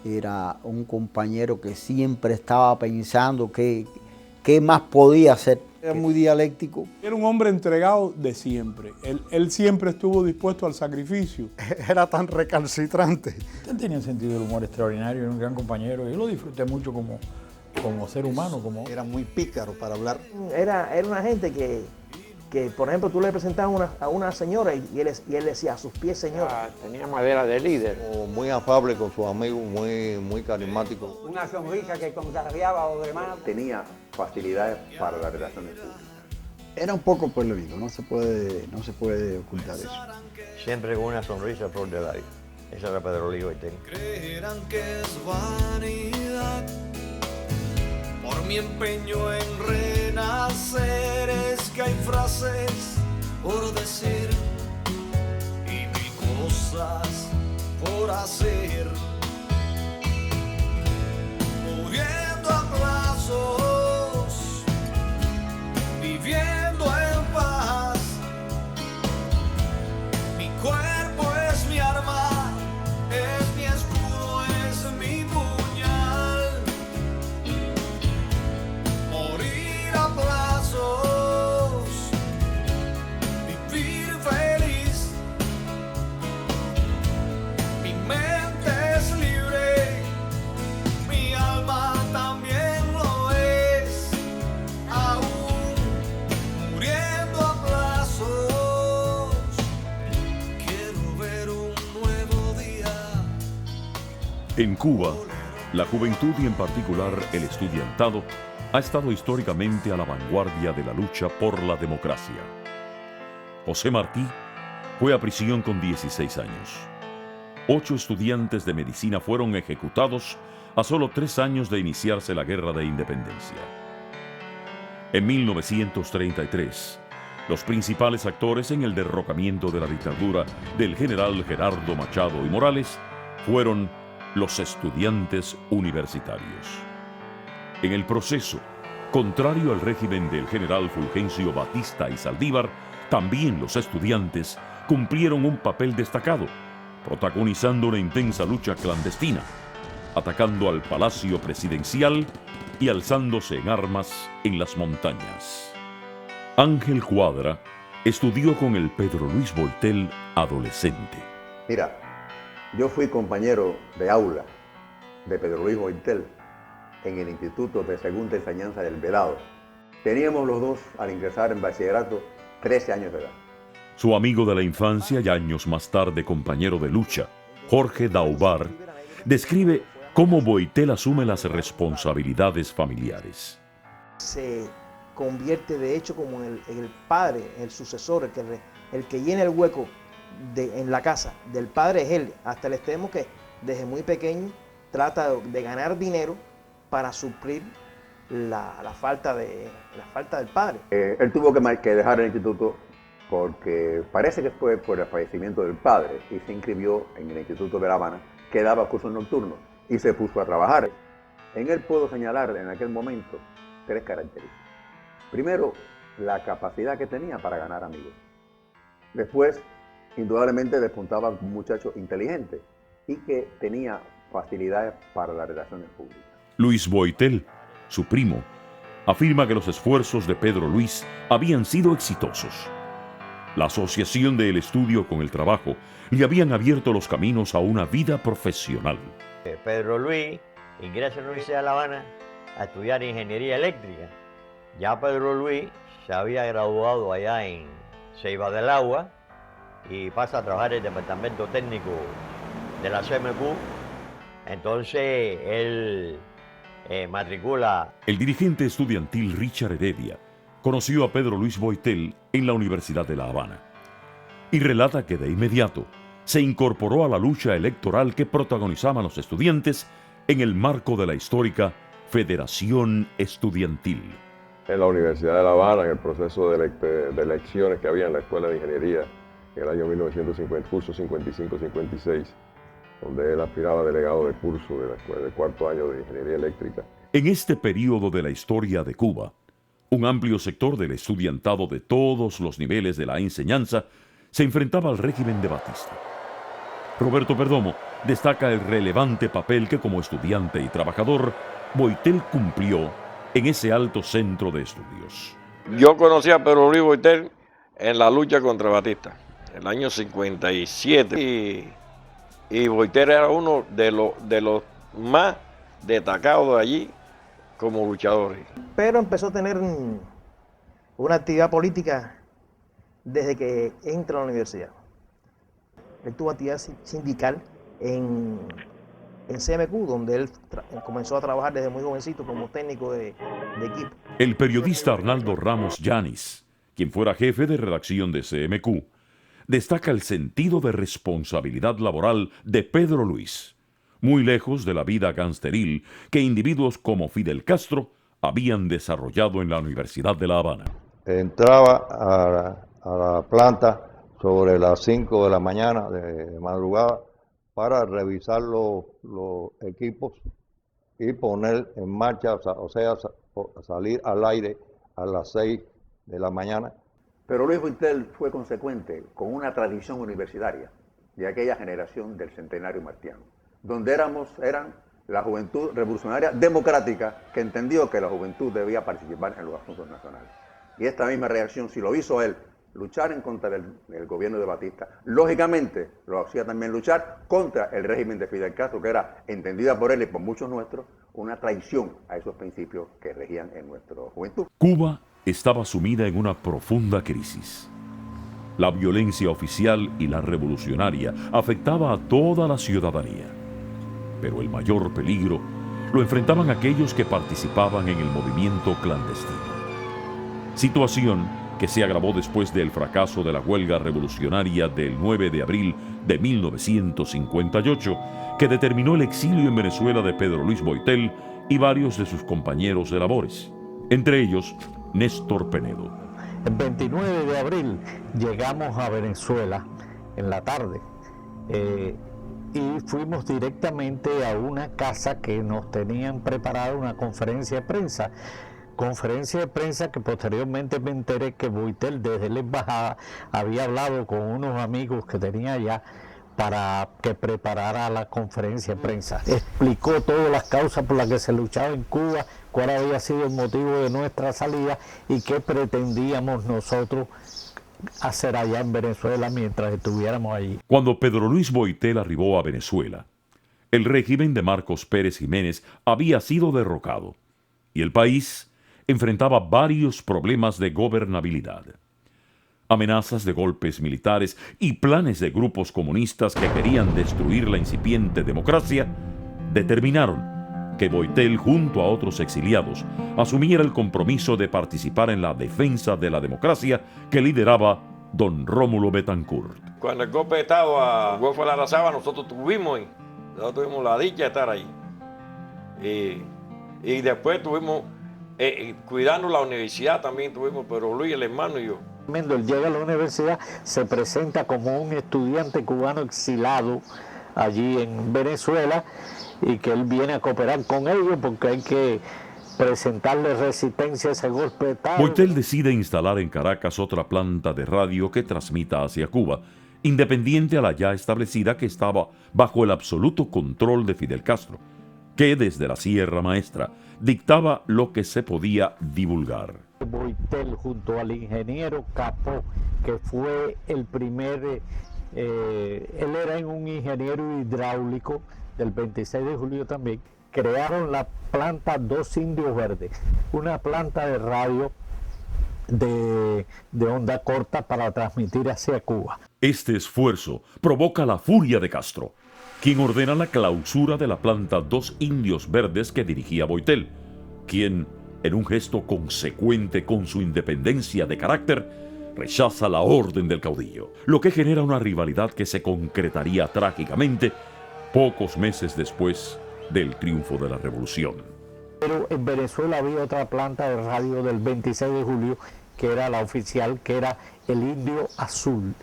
Era un compañero que siempre estaba pensando qué más podía hacer. Era muy dialéctico. Era un hombre entregado de siempre. Él siempre estuvo dispuesto al sacrificio. Era tan recalcitrante. Él tenía un sentido del humor extraordinario, era un gran compañero. Yo lo disfruté mucho como ser humano. Era muy pícaro para hablar. Era una gente que, por ejemplo, tú le presentabas a una señora y él decía, a sus pies, señora. Tenía madera de líder. Muy afable con sus amigos, muy carismático. Una sonrisa que contagiaba a los demás. Tenía facilidades para las relaciones públicas. Era un poco pueblerino, no se puede ocultar eso. Siempre con una sonrisa flor de labio. Ese era Pedro Luis Boitel. Creerán que es vanidad por mi empeño en renacer, es que hay frases por decir y mil cosas por hacer. Muriendo a plazos, viviendo en paz. Mi cuerpo es mi arma, es mi escudo, es mi puñal. Morir a plazos, vivir feliz. Mi mente es libre, mi alma también lo es. Aún muriendo a plazos, quiero ver un nuevo día. En Cuba, la juventud y en particular el estudiantado ha estado históricamente a la vanguardia de la lucha por la democracia. José Martí fue a prisión con 16 años. 8 estudiantes de medicina fueron ejecutados a solo 3 años de iniciarse la Guerra de Independencia. En 1933, los principales actores en el derrocamiento de la dictadura del general Gerardo Machado y Morales fueron los estudiantes universitarios. En el proceso, contrario al régimen del general Fulgencio Batista y Saldívar, también los estudiantes cumplieron un papel destacado, protagonizando una intensa lucha clandestina, atacando al Palacio Presidencial y alzándose en armas en las montañas. Ángel Cuadra estudió con el Pedro Luis Boitel adolescente. Mira, yo fui compañero de aula de Pedro Luis Boitel en el Instituto de Segunda Enseñanza del Vedado. Teníamos los dos, al ingresar en bachillerato, 13 años de edad. Su amigo de la infancia y años más tarde compañero de lucha, Jorge Daubar, describe cómo Boitel asume las responsabilidades familiares. Se convierte de hecho como en el padre, el sucesor, el que llena el hueco en la casa del padre es él, hasta el extremo que desde muy pequeño trata de ganar dinero para suplir la falta del padre. Él tuvo que dejar el instituto porque parece que fue por el fallecimiento del padre y se inscribió en el Instituto de La Habana, que daba cursos nocturnos, y se puso a trabajar. En él puedo señalar en aquel momento 3 características. Primero, la capacidad que tenía para ganar amigos. Después, indudablemente despuntaba un muchacho inteligente y que tenía facilidades para las relaciones públicas. Luis Boitel, su primo, afirma que los esfuerzos de Pedro Luis habían sido exitosos. La asociación del estudio con el trabajo le habían abierto los caminos a una vida profesional. Pedro Luis ingresa en la Universidad de La Habana a estudiar ingeniería eléctrica. Ya Pedro Luis se había graduado allá en Ceiba del Agua y pasa a trabajar en el departamento técnico de la CMQ. Entonces él matricula. El dirigente estudiantil Richard Heredia conoció a Pedro Luis Boitel en la Universidad de La Habana y relata que de inmediato se incorporó a la lucha electoral que protagonizaban los estudiantes en el marco de la histórica Federación Estudiantil. En la Universidad de La Habana, en el proceso de elecciones que había en la Escuela de Ingeniería en el año 1950, curso 55-56, donde él aspiraba a delegado de curso de la escuela de 4º año de Ingeniería Eléctrica. En este periodo de la historia de Cuba, un amplio sector del estudiantado de todos los niveles de la enseñanza se enfrentaba al régimen de Batista. Roberto Perdomo destaca el relevante papel que como estudiante y trabajador Boitel cumplió en ese alto centro de estudios. Yo conocí a Pedro Luis Boitel en la lucha contra Batista, en el año 57. Y Boitel era uno de los más destacados de allí como luchadores. Pero empezó a tener una actividad política desde que entra a la universidad. Él tuvo actividad sindical en CMQ, donde él comenzó a trabajar desde muy jovencito como técnico de equipo. El periodista Arnaldo Ramos Yanis, quien fuera jefe de redacción de CMQ, destaca el sentido de responsabilidad laboral de Pedro Luis, muy lejos de la vida gangsteril que individuos como Fidel Castro habían desarrollado en la Universidad de La Habana. Entraba a la planta sobre las 5 de la mañana de madrugada para revisar los equipos y poner en marcha, o sea, salir al aire a las 6 de la mañana. Pero Luis Boitel fue consecuente con una tradición universitaria de aquella generación del centenario martiano, donde eran la juventud revolucionaria democrática que entendió que la juventud debía participar en los asuntos nacionales. Y esta misma reacción, si lo hizo él, luchar en contra del gobierno de Batista, lógicamente lo hacía también luchar contra el régimen de Fidel Castro, que era entendida por él y por muchos nuestros una traición a esos principios que regían en nuestra juventud. Cuba estaba sumida en una profunda crisis. La violencia oficial y la revolucionaria afectaba a toda la ciudadanía. Pero el mayor peligro lo enfrentaban aquellos que participaban en el movimiento clandestino. Situación que se agravó después del fracaso de la huelga revolucionaria del 9 de abril de 1958, que determinó el exilio en Venezuela de Pedro Luis Boitel y varios de sus compañeros de labores, entre ellos Néstor Penedo. El 29 de abril llegamos a Venezuela en la tarde y fuimos directamente a una casa que nos tenían preparada una conferencia de prensa. Conferencia de prensa que posteriormente me enteré que Boitel desde la embajada había hablado con unos amigos que tenía allá para que preparara la conferencia de prensa. Explicó todas las causas por las que se luchaba en Cuba, cuál había sido el motivo de nuestra salida y qué pretendíamos nosotros hacer allá en Venezuela mientras estuviéramos allí. Cuando Pedro Luis Boitel arribó a Venezuela, el régimen de Marcos Pérez Jiménez había sido derrocado y el país enfrentaba varios problemas de gobernabilidad. Amenazas de golpes militares y planes de grupos comunistas que querían destruir la incipiente democracia determinaron que Boitel, junto a otros exiliados, asumiera el compromiso de participar en la defensa de la democracia que lideraba don Rómulo Betancourt. Cuando el golpe de Estado a Golfo de la Arazaba, nosotros tuvimos la dicha de estar ahí. Y después tuvimos cuidando la universidad también tuvimos, pero Luis, el hermano y yo. Él llega a la universidad, se presenta como un estudiante cubano exilado allí en Venezuela y que él viene a cooperar con ellos porque hay que presentarle resistencia a ese golpe de Estado. Boitel decide instalar en Caracas otra planta de radio que transmita hacia Cuba, independiente a la ya establecida que estaba bajo el absoluto control de Fidel Castro, que desde la Sierra Maestra dictaba lo que se podía divulgar. Boitel junto al ingeniero Capó, que fue el primer, él era un ingeniero hidráulico del 26 de julio también, crearon la planta Dos Indios Verdes, una planta de radio de onda corta para transmitir hacia Cuba. Este esfuerzo provoca la furia de Castro, quien ordena la clausura de la planta Dos Indios Verdes que dirigía Boitel, quien, en un gesto consecuente con su independencia de carácter, rechaza la orden del caudillo, lo que genera una rivalidad que se concretaría trágicamente pocos meses después del triunfo de la revolución. Pero en Venezuela había otra planta de radio del 26 de julio, que era la oficial, que era el Indio Azul.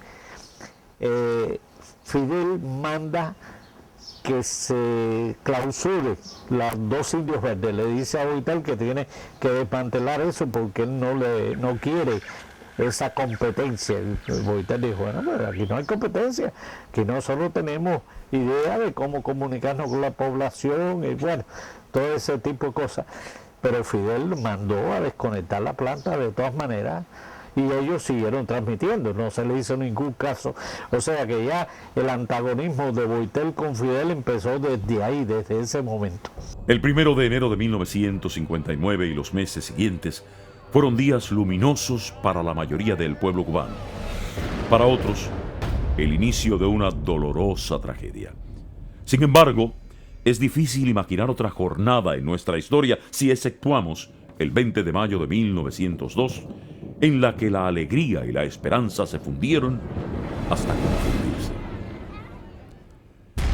Fidel manda que se clausure las Dos Indios Verdes. Le dice a Boitel que tiene que desmantelar eso porque él no quiere esa competencia. Boiter dijo, bueno, pues aquí no hay competencia, que nosotros tenemos idea de cómo comunicarnos con la población y bueno, todo ese tipo de cosas. Pero Fidel mandó a desconectar la planta de todas maneras y ellos siguieron transmitiendo, no se le hizo ningún caso. O sea que ya el antagonismo de Boiter con Fidel empezó desde ahí, desde ese momento. El 1 de enero de 1959 y los meses siguientes fueron días luminosos para la mayoría del pueblo cubano. Para otros, el inicio de una dolorosa tragedia. Sin embargo, es difícil imaginar otra jornada en nuestra historia si exceptuamos el 20 de mayo de 1902, en la que la alegría y la esperanza se fundieron hasta confundirse.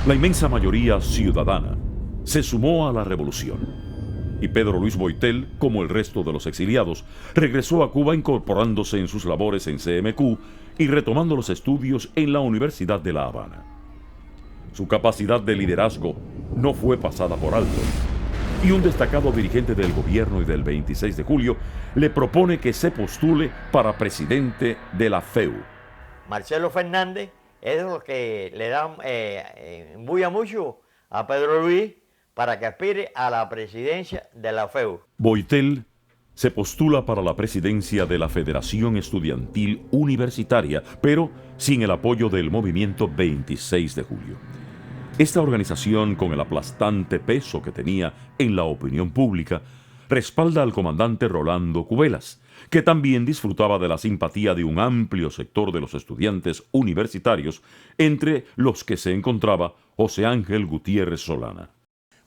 La inmensa mayoría ciudadana se sumó a la revolución y Pedro Luis Boiter, como el resto de los exiliados, regresó a Cuba incorporándose en sus labores en CMQ y retomando los estudios en la Universidad de La Habana. Su capacidad de liderazgo no fue pasada por alto, y un destacado dirigente del gobierno y del 26 de julio le propone que se postule para presidente de la FEU. Marcelo Fernández es de los que le dan embulla mucho a Pedro Luis para que aspire a la presidencia de la FEU. Boiter se postula para la presidencia de la Federación Estudiantil Universitaria, pero sin el apoyo del movimiento 26 de julio. Esta organización, con el aplastante peso que tenía en la opinión pública, respalda al comandante Rolando Cubelas, que también disfrutaba de la simpatía de un amplio sector de los estudiantes universitarios, entre los que se encontraba José Ángel Gutiérrez Solana.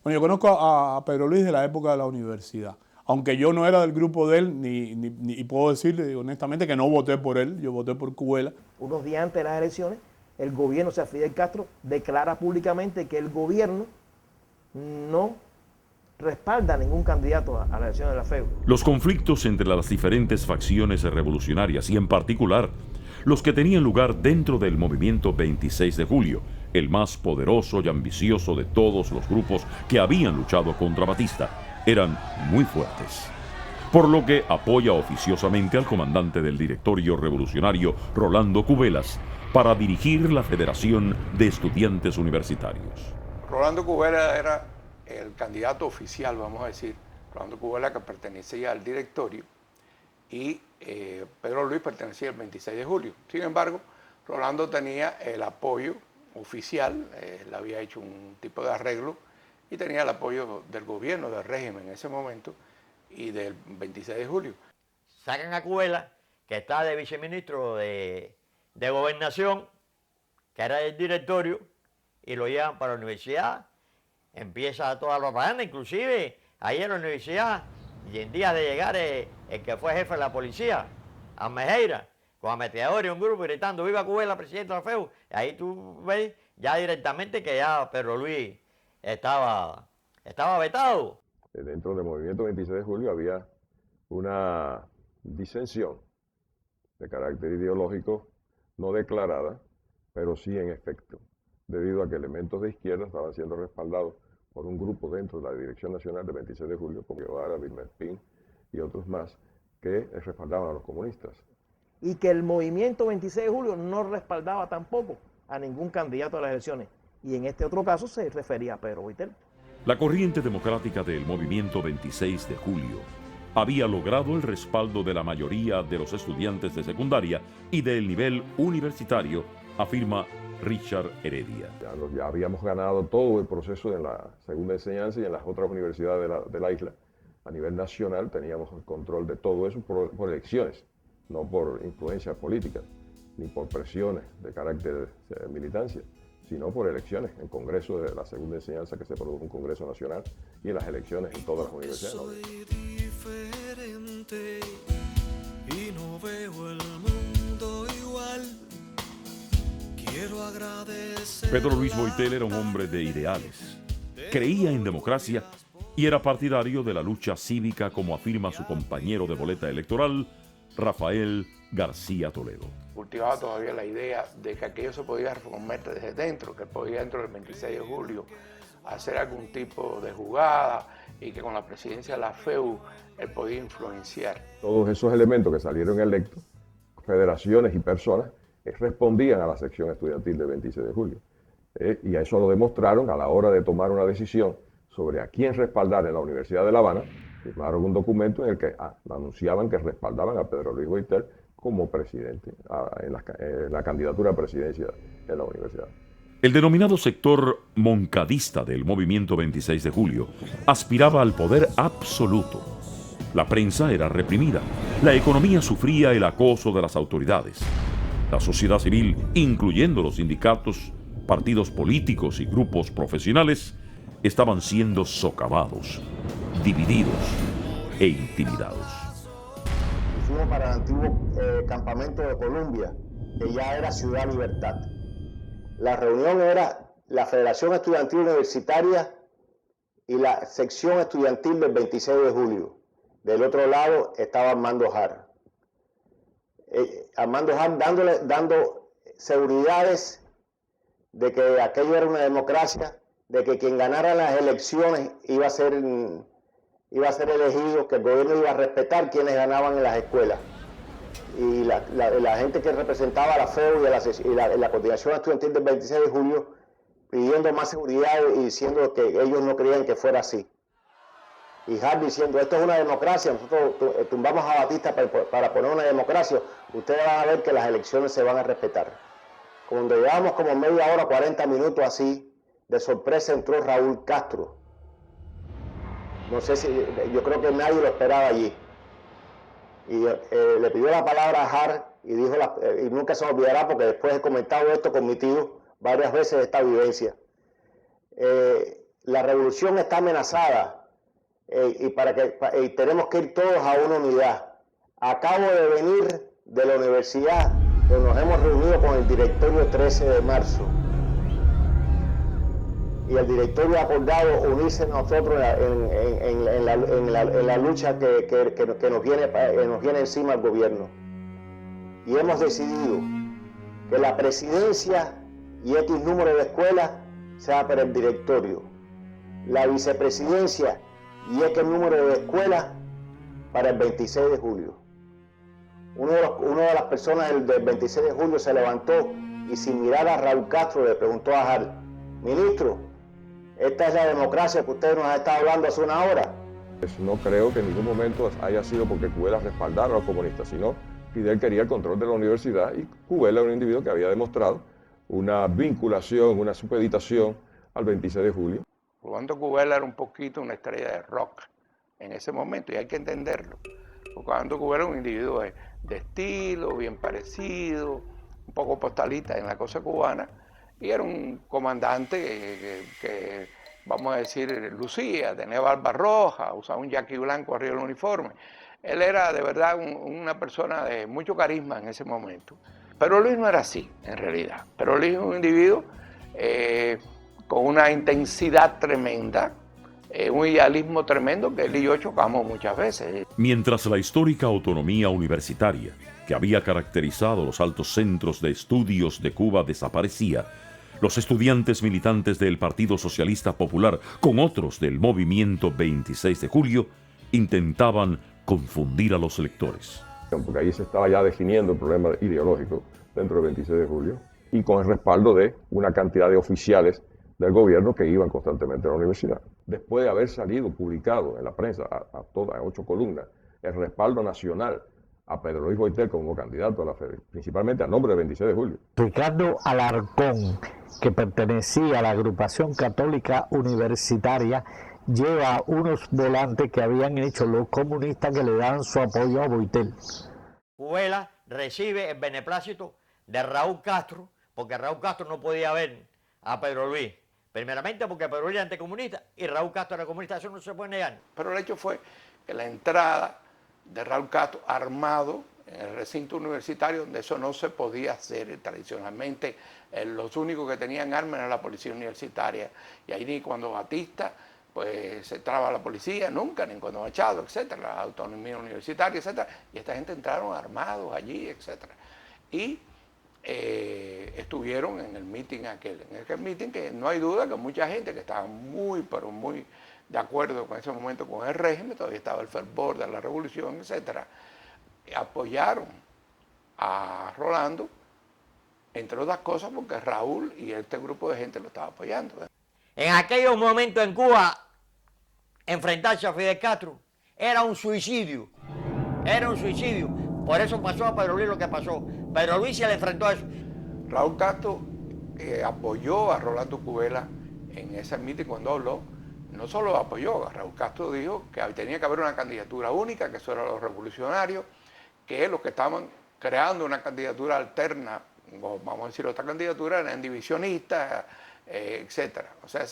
Bueno, yo conozco a Pedro Luis de la época de la universidad. Aunque yo no era del grupo de él, ni puedo decirle honestamente que no voté por él, yo voté por Cubelas. Unos días antes de las elecciones, el gobierno, o sea, Fidel Castro, declara públicamente que el gobierno no respalda a ningún candidato a la elección de la FEU. Los conflictos entre las diferentes facciones revolucionarias y en particular los que tenían lugar dentro del movimiento 26 de julio, el más poderoso y ambicioso de todos los grupos que habían luchado contra Batista, eran muy fuertes. Por lo que apoya oficiosamente al comandante del directorio revolucionario, Rolando Cubelas, para dirigir la Federación de Estudiantes Universitarios. Rolando Cubelas era el candidato oficial, vamos a decir. Rolando Cubelas, que pertenecía al directorio, y Pedro Luis pertenecía al 26 de julio. Sin embargo, Rolando tenía el apoyo oficial, le había hecho un tipo de arreglo, y tenía el apoyo del gobierno, del régimen en ese momento, y del 26 de julio. Sacan a Cubelas, que está de viceministro de Gobernación, que era el directorio, y lo llevan para la universidad. Empieza toda la propaganda, inclusive ahí en la universidad, y en días de llegar el que fue jefe de la policía, Almejeira, con ametralladores y un grupo gritando "Viva Cubelas, presidente de la FEU". Y ahí tú ves ya directamente que ya Pedro Luis estaba vetado. Dentro del movimiento 26 de julio había una disensión de carácter ideológico no declarada, pero sí en efecto, debido a que elementos de izquierda estaban siendo respaldados por un grupo dentro de la Dirección Nacional del 26 de julio, como Guevara, Vilma Espín y otros más, que respaldaban a los comunistas. Y que el movimiento 26 de julio no respaldaba tampoco a ningún candidato a las elecciones. Y en este otro caso se refería a Pedro Boiter. La corriente democrática del movimiento 26 de julio había logrado el respaldo de la mayoría de los estudiantes de secundaria y del nivel universitario, afirma Richard Heredia. Ya habíamos ganado todo el proceso en la segunda enseñanza y en las otras universidades de la isla. A nivel nacional teníamos el control de todo eso por elecciones, no por influencias políticas, ni por presiones de carácter de militancia, sino por elecciones, en Congreso de la segunda enseñanza, que se produjo un Congreso Nacional, y en las elecciones en todas las universidades. Soy diferente y no veo el mundo igual. Quiero agradecer. Pedro Luis Boiter era un hombre de ideales. Creía en democracia y era partidario de la lucha cívica, como afirma su compañero de boleta electoral, Rafael García Toledo. Cultivaba todavía la idea de que aquello se podía reformar desde dentro, que podía dentro del 26 de julio hacer algún tipo de jugada y que con la presidencia de la FEU él podía influenciar. Todos esos elementos que salieron electos federaciones y personas respondían a la sección estudiantil del 26 de julio. Y a eso lo demostraron a la hora de tomar una decisión sobre a quién respaldar en la Universidad de La Habana. Firmaron un documento en el que anunciaban que respaldaban a Pedro Luis Boiter como presidente en la candidatura a presidencia en la universidad. El denominado sector moncadista del movimiento 26 de julio aspiraba al poder absoluto. La prensa era reprimida, la economía sufría el acoso de las autoridades. La sociedad civil, incluyendo los sindicatos, partidos políticos y grupos profesionales, estaban siendo socavados, divididos e intimidados. Fuimos para el antiguo campamento de Colombia, que ya era Ciudad Libertad. La reunión era la Federación Estudiantil Universitaria y la sección estudiantil del 26 de julio. Del otro lado estaba Armando Jar. Armando Jar dando seguridades de que aquello era una democracia, de que quien ganara las elecciones iba a ser elegido, que el gobierno iba a respetar quienes ganaban en las escuelas. Y la gente que representaba a la FEU y la Coordinación Estudiantil del 26 de julio pidiendo más seguridad y diciendo que ellos no creían que fuera así. Y Hart diciendo, esto es una democracia, nosotros tumbamos a Batista para poner una democracia, ustedes van a ver que las elecciones se van a respetar. Cuando llevamos como media hora, 40 minutos así, de sorpresa entró Raúl Castro. No sé si, yo creo que nadie lo esperaba allí. Y le pidió la palabra a Hart y dijo, y nunca se me olvidará porque después he comentado esto con mi tío varias veces esta vivencia. La revolución está amenazada y tenemos que ir todos a una unidad. Acabo de venir de la universidad donde nos hemos reunido con el directorio 13 de marzo. Y el directorio ha acordado unirse a nosotros en la lucha que nos viene encima el gobierno. Y hemos decidido que la presidencia y X número de escuelas sea para el directorio. La vicepresidencia y X número de escuelas para el 26 de julio. Una de las personas del 26 de julio se levantó y sin mirar a Raúl Castro le preguntó a Hart, ministro, ¿esta es la democracia que usted nos ha estado hablando hace una hora? No creo que en ningún momento haya sido porque Cubela respaldara a los comunistas, sino Fidel quería el control de la universidad y Cubela era un individuo que había demostrado una vinculación, una supeditación al 26 de julio. Cuando Cubela era un poquito una estrella de rock en ese momento, y hay que entenderlo. Cuando Cubela era un individuo de estilo, bien parecido, un poco postalista en la cosa cubana, y era un comandante que vamos a decir, lucía, tenía barba roja, usaba un yaqui blanco arriba del uniforme. Él era de verdad una persona de mucho carisma en ese momento. Pero Luis no era así, en realidad. Pero Luis es un individuo con una intensidad tremenda, un idealismo tremendo que él y yo chocamos muchas veces. Mientras la histórica autonomía universitaria, que había caracterizado los altos centros de estudios de Cuba, desaparecía, los estudiantes militantes del Partido Socialista Popular con otros del movimiento 26 de julio intentaban confundir a los electores. Porque ahí se estaba ya definiendo el problema ideológico dentro del 26 de julio y con el respaldo de una cantidad de oficiales del gobierno que iban constantemente a la universidad. Después de haber salido publicado en la prensa a todas 8 columnas el respaldo nacional a Pedro Luis Boiter como candidato a la FED, principalmente a nombre del 26 de julio. Ricardo Alarcón, que pertenecía a la agrupación católica universitaria, lleva unos volantes que habían hecho los comunistas que le daban su apoyo a Boiter. Cubela recibe el beneplácito de Raúl Castro, porque Raúl Castro no podía ver a Pedro Luis. Primeramente porque Pedro Luis era anticomunista y Raúl Castro era comunista, eso no se puede negar. Pero el hecho fue que la entrada de Raúl Castro armado en el recinto universitario, donde eso no se podía hacer tradicionalmente, los únicos que tenían armas era la policía universitaria, y ahí ni cuando Batista pues se traba la policía, nunca, ni cuando Machado, etcétera, la autonomía universitaria, etcétera, y esta gente entraron armados allí, etcétera. Y estuvieron en el meeting aquel meeting que no hay duda que mucha gente que estaba muy, pero muy de acuerdo con ese momento con el régimen, todavía estaba el fervor de la revolución, etcétera, apoyaron a Rolando, entre otras cosas porque Raúl y este grupo de gente lo estaba apoyando. En aquellos momentos en Cuba, enfrentarse a Fidel Castro era un suicidio. Era un suicidio. Por eso pasó a Pedro Luis lo que pasó. Pedro Luis se le enfrentó a eso. Raúl Castro apoyó a Rolando Cubela en ese mitin cuando habló. No solo lo apoyó, Raúl Castro dijo que tenía que haber una candidatura única, que eso era los revolucionarios, que los que estaban creando una candidatura alterna, o vamos a decir otra candidatura, eran divisionistas, etcétera. O sea,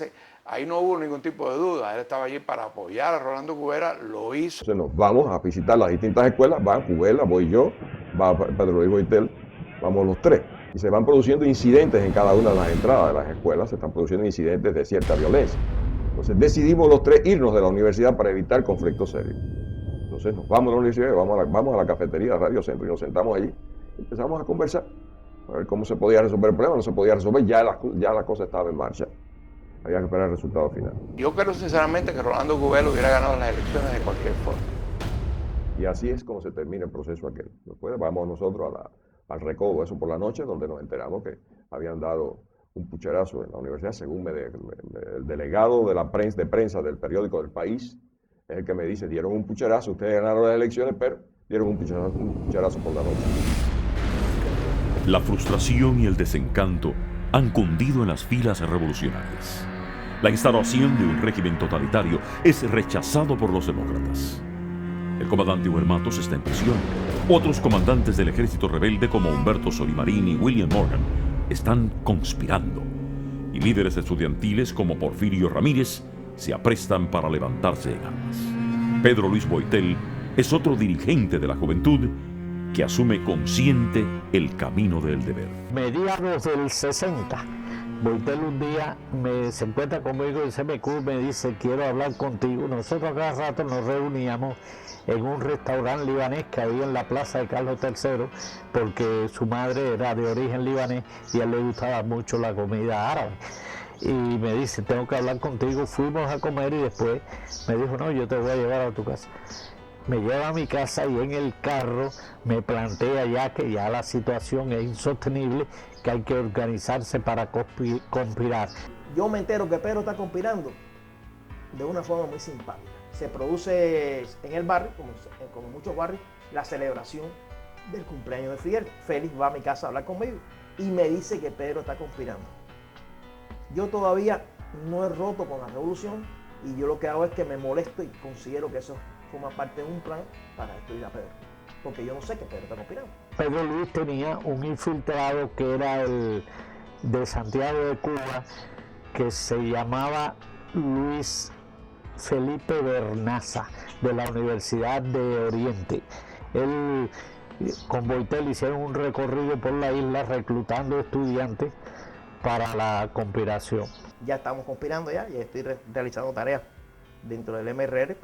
ahí no hubo ningún tipo de duda. Él estaba allí para apoyar a Rolando Cubela, lo hizo. Entonces nos vamos a visitar las distintas escuelas, va Cubela, voy yo, va Pedro Luis Boitel, vamos los tres. Y se van produciendo incidentes en cada una de las entradas de las escuelas, se están produciendo incidentes de cierta violencia. Entonces decidimos los tres irnos de la universidad para evitar conflictos serios. Entonces nos vamos a la universidad, vamos a la cafetería de Radio Centro y nos sentamos allí. Empezamos a conversar, a ver cómo se podía resolver el problema. No se podía resolver, ya la cosa estaba en marcha. Había que esperar el resultado final. Yo creo sinceramente que Rolando Cubela hubiera ganado las elecciones de cualquier forma. Y así es como se termina el proceso aquel. Después vamos nosotros al recodo, eso por la noche, donde nos enteramos que habían dado un pucherazo en la universidad, según el delegado de la prensa del periódico del País, es el que me dice, dieron un pucherazo, ustedes ganaron las elecciones, pero dieron un pucherazo por la noche. La frustración y el desencanto han cundido en las filas revolucionarias. La instauración de un régimen totalitario es rechazado por los demócratas. El comandante Hugo Matos está en prisión. Otros comandantes del ejército rebelde como Humberto Solimarín y William Morgan están conspirando. Y líderes estudiantiles como Porfirio Ramírez se aprestan para levantarse en armas. Pedro Luis Boitel es otro dirigente de la juventud que asume consciente el camino del deber. Mediados del 60, Boitel un día se encuentra conmigo y me dice, quiero hablar contigo. Nosotros cada rato nos reuníamos en un restaurante libanés que había en la plaza de Carlos III, porque su madre era de origen libanés y a él le gustaba mucho la comida árabe. Y me dice, tengo que hablar contigo. Fuimos a comer y después me dijo, no, yo te voy a llevar a tu casa. Me lleva a mi casa y en el carro me plantea ya que ya la situación es insostenible, que hay que organizarse para conspirar. Yo me entero que Pedro está conspirando de una forma muy simpática. Se produce en el barrio, como en muchos barrios, la celebración del cumpleaños de Fidel. Félix va a mi casa a hablar conmigo y me dice que Pedro está conspirando. Yo todavía no he roto con la revolución y yo lo que hago es que me molesto y considero que eso forma parte de un plan para destruir a Pedro, porque yo no sé que Pedro está conspirando. Pedro Luis tenía un infiltrado que era el de Santiago de Cuba, que se llamaba Luis Felipe Bernaza, de la Universidad de Oriente. Él con Boitel hicieron un recorrido por la isla reclutando estudiantes para la conspiración. Ya estamos conspirando ya estoy realizando tareas dentro del MRR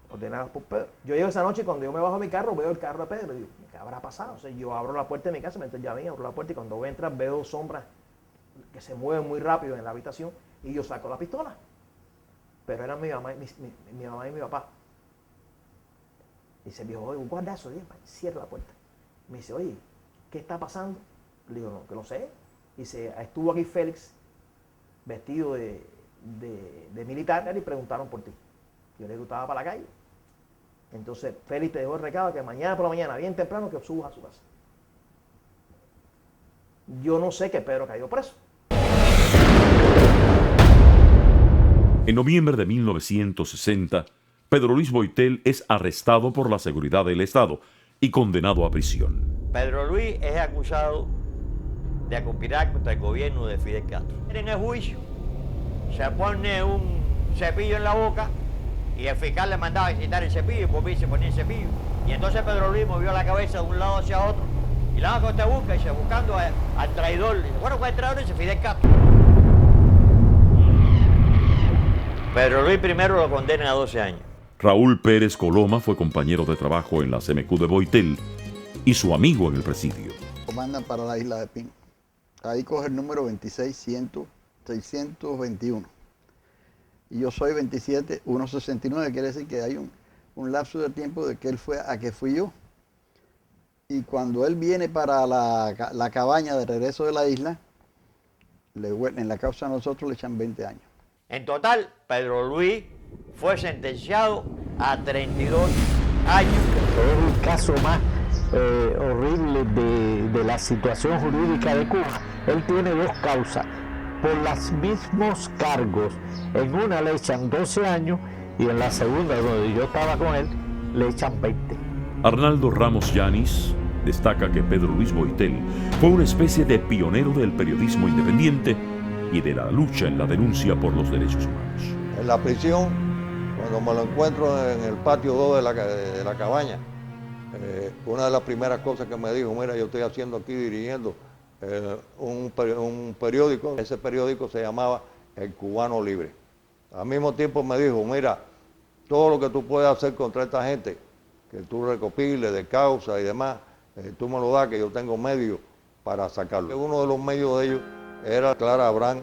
ordenadas por Pedro. Yo llego esa noche y cuando yo me bajo a mi carro veo el carro de Pedro y digo, ¿qué habrá pasado? O sea, yo abro la puerta de mi casa, mientras ya venía, abro la puerta y cuando voy a entrar veo sombras que se mueven muy rápido en la habitación y yo saco la pistola. Pero eran mi mamá y mi papá. Y dice, viejo, oye, guarda eso, cierra la puerta. Me dice, oye, ¿qué está pasando? Le digo, no, que lo sé. Dice, estuvo aquí Félix vestido de militar y preguntaron por ti. Yo le digo, estaba para la calle. Entonces Félix te dejó el recado que mañana por la mañana, bien temprano, que subas a su casa. Yo no sé que Pedro cayó preso. En noviembre de 1960, Pedro Luis Boitel es arrestado por la seguridad del Estado y condenado a prisión. Pedro Luis es acusado de conspirar contra el gobierno de Fidel Castro. En el juicio se pone un cepillo en la boca y el fiscal le mandaba a quitar el cepillo y por se ponía el cepillo. Y entonces Pedro Luis movió la cabeza de un lado hacia otro y la que usted busca, dice, buscando al traidor. Dice, bueno, ¿cuál es el traidor? Dice Fidel Castro. Pedro Luis primero lo condena a 12 años. Raúl Pérez Coloma fue compañero de trabajo en la CMQ de Boitel y su amigo en el presidio. Comandan para la isla de Pino. Ahí coge el número 26621. Y yo soy 27169, quiere decir que hay un lapso de tiempo de que él fue a que fui yo. Y cuando él viene para la cabaña de regreso de la isla, en la causa a nosotros le echan 20 años. En total, Pedro Luis fue sentenciado a 32 años. Es el caso más horrible de la situación jurídica de Cuba. Él tiene dos causas por los mismos cargos. En una le echan 12 años y en la segunda, donde yo estaba con él, le echan 20. Arnaldo Ramos Yanis destaca que Pedro Luis Boitel fue una especie de pionero del periodismo independiente y de la lucha en la denuncia por los derechos humanos. En la prisión, cuando me lo encuentro en el patio 2 de la cabaña, una de las primeras cosas que me dijo, mira, yo estoy haciendo aquí, dirigiendo un periódico. Ese periódico se llamaba El Cubano Libre. Al mismo tiempo me dijo, mira, todo lo que tú puedes hacer contra esta gente, que tú recopiles de causa y demás, tú me lo das, que yo tengo medios para sacarlo. Uno de los medios de ellos era Clara Abrán,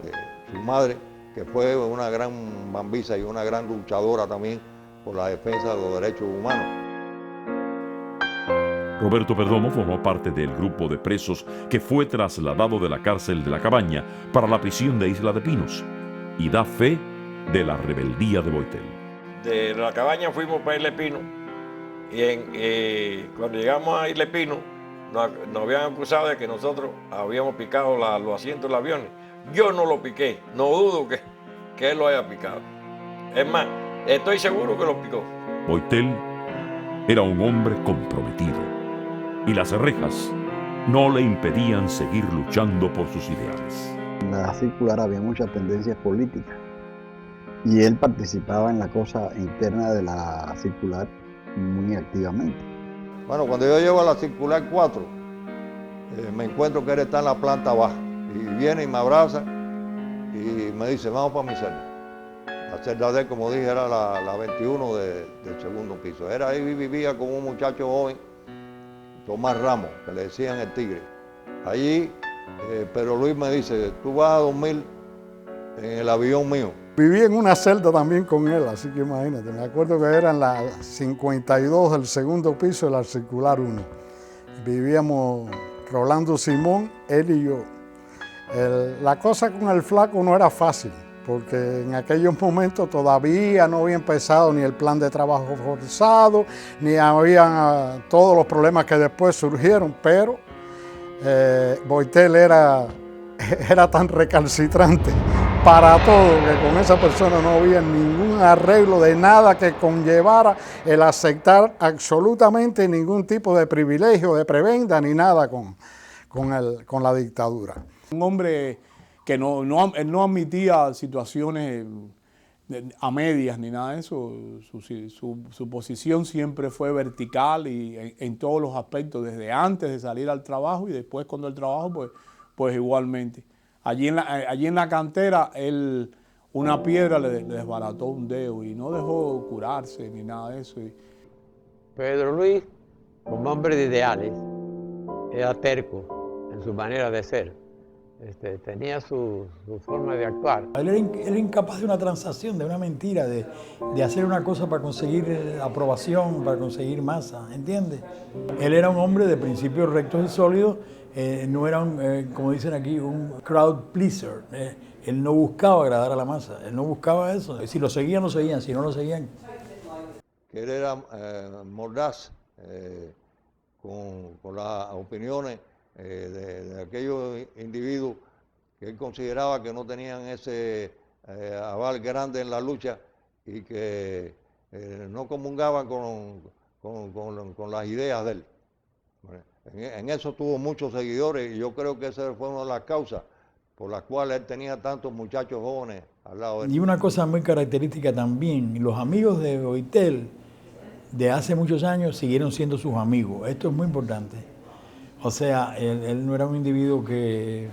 su madre, que fue una gran mambisa y una gran luchadora también por la defensa de los derechos humanos. Roberto Perdomo formó parte del grupo de presos que fue trasladado de la cárcel de La Cabaña para la prisión de Isla de Pinos y da fe de la rebeldía de Boitel. De La Cabaña fuimos para Isla de Pinos y cuando llegamos a Isla de Pinos nos habían acusado de que nosotros habíamos picado los asientos del avión. Yo no lo piqué, no dudo que él lo haya picado. Es más, estoy seguro que lo picó. Boitel era un hombre comprometido y las rejas no le impedían seguir luchando por sus ideales. En la circular había muchas tendencias políticas y él participaba en la cosa interna de la circular muy activamente. Bueno, cuando yo llego a la circular 4, me encuentro que él está en la planta baja y viene y me abraza y me dice, vamos para mi celda. La celda de él, como dije, era la 21 del segundo piso. Era ahí, vivía con un muchacho joven, Tomás Ramos, que le decían el Tigre. Allí, Pedro Luis me dice, tú vas a dormir en el avión mío. Viví en una celda también con él, así que imagínate. Me acuerdo que era en la 52 del segundo piso de la circular 1. Vivíamos Rolando Simón, él y yo. La cosa con el flaco no era fácil, porque en aquellos momentos todavía no había empezado ni el plan de trabajo forzado, ni habían todos los problemas que después surgieron, pero Boitel era tan recalcitrante para todo que con esa persona no había ningún arreglo de nada que conllevara el aceptar absolutamente ningún tipo de privilegio, de prebenda, ni nada con la dictadura. Un hombre que no admitía situaciones a medias ni nada de eso. Su posición siempre fue vertical y en todos los aspectos, desde antes de salir al trabajo y después cuando el trabajo, pues igualmente. Allí en la cantera, una piedra le desbarató un dedo y no dejó curarse ni nada de eso. Pedro Luis, como hombre de ideales, era terco en su manera de ser. Tenía su forma de actuar. Él era incapaz de una transacción, de una mentira, de hacer una cosa para conseguir aprobación, para conseguir masa, ¿entiendes? Él era un hombre de principios rectos y sólidos, no era, como dicen aquí, un crowd pleaser. Él no buscaba agradar a la masa, él no buscaba eso. Si lo seguían, lo seguían, si no lo seguían. Que él era mordaz con las opiniones de aquellos individuos que él consideraba que no tenían ese aval grande en la lucha y que no comungaban con las ideas de él. En eso tuvo muchos seguidores y yo creo que esa fue una de las causas por las cuales él tenía tantos muchachos jóvenes al lado de él. Y una cosa muy característica también, los amigos de Boitel de hace muchos años siguieron siendo sus amigos. Esto es muy importante. O sea, él no era un individuo que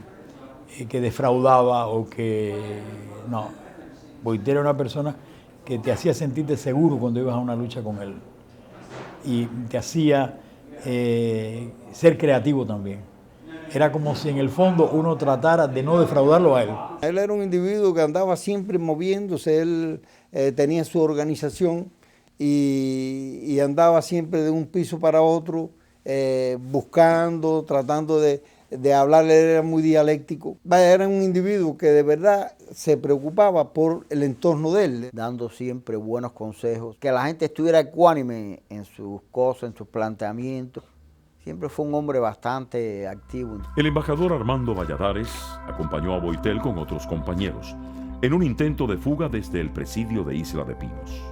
defraudaba o que... No, Boitel era una persona que te hacía sentirte seguro cuando ibas a una lucha con él. Y te hacía ser creativo también. Era como si en el fondo uno tratara de no defraudarlo a él. Él era un individuo que andaba siempre moviéndose, él tenía su organización y andaba siempre de un piso para otro. buscando, tratando de hablarle, era muy dialéctico. Vaya, era un individuo que de verdad se preocupaba por el entorno de él, dando siempre buenos consejos, que la gente estuviera ecuánime en sus cosas, en sus planteamientos. Siempre fue un hombre bastante activo. El embajador Armando Valladares acompañó a Boitel con otros compañeros en un intento de fuga desde el presidio de Isla de Pinos.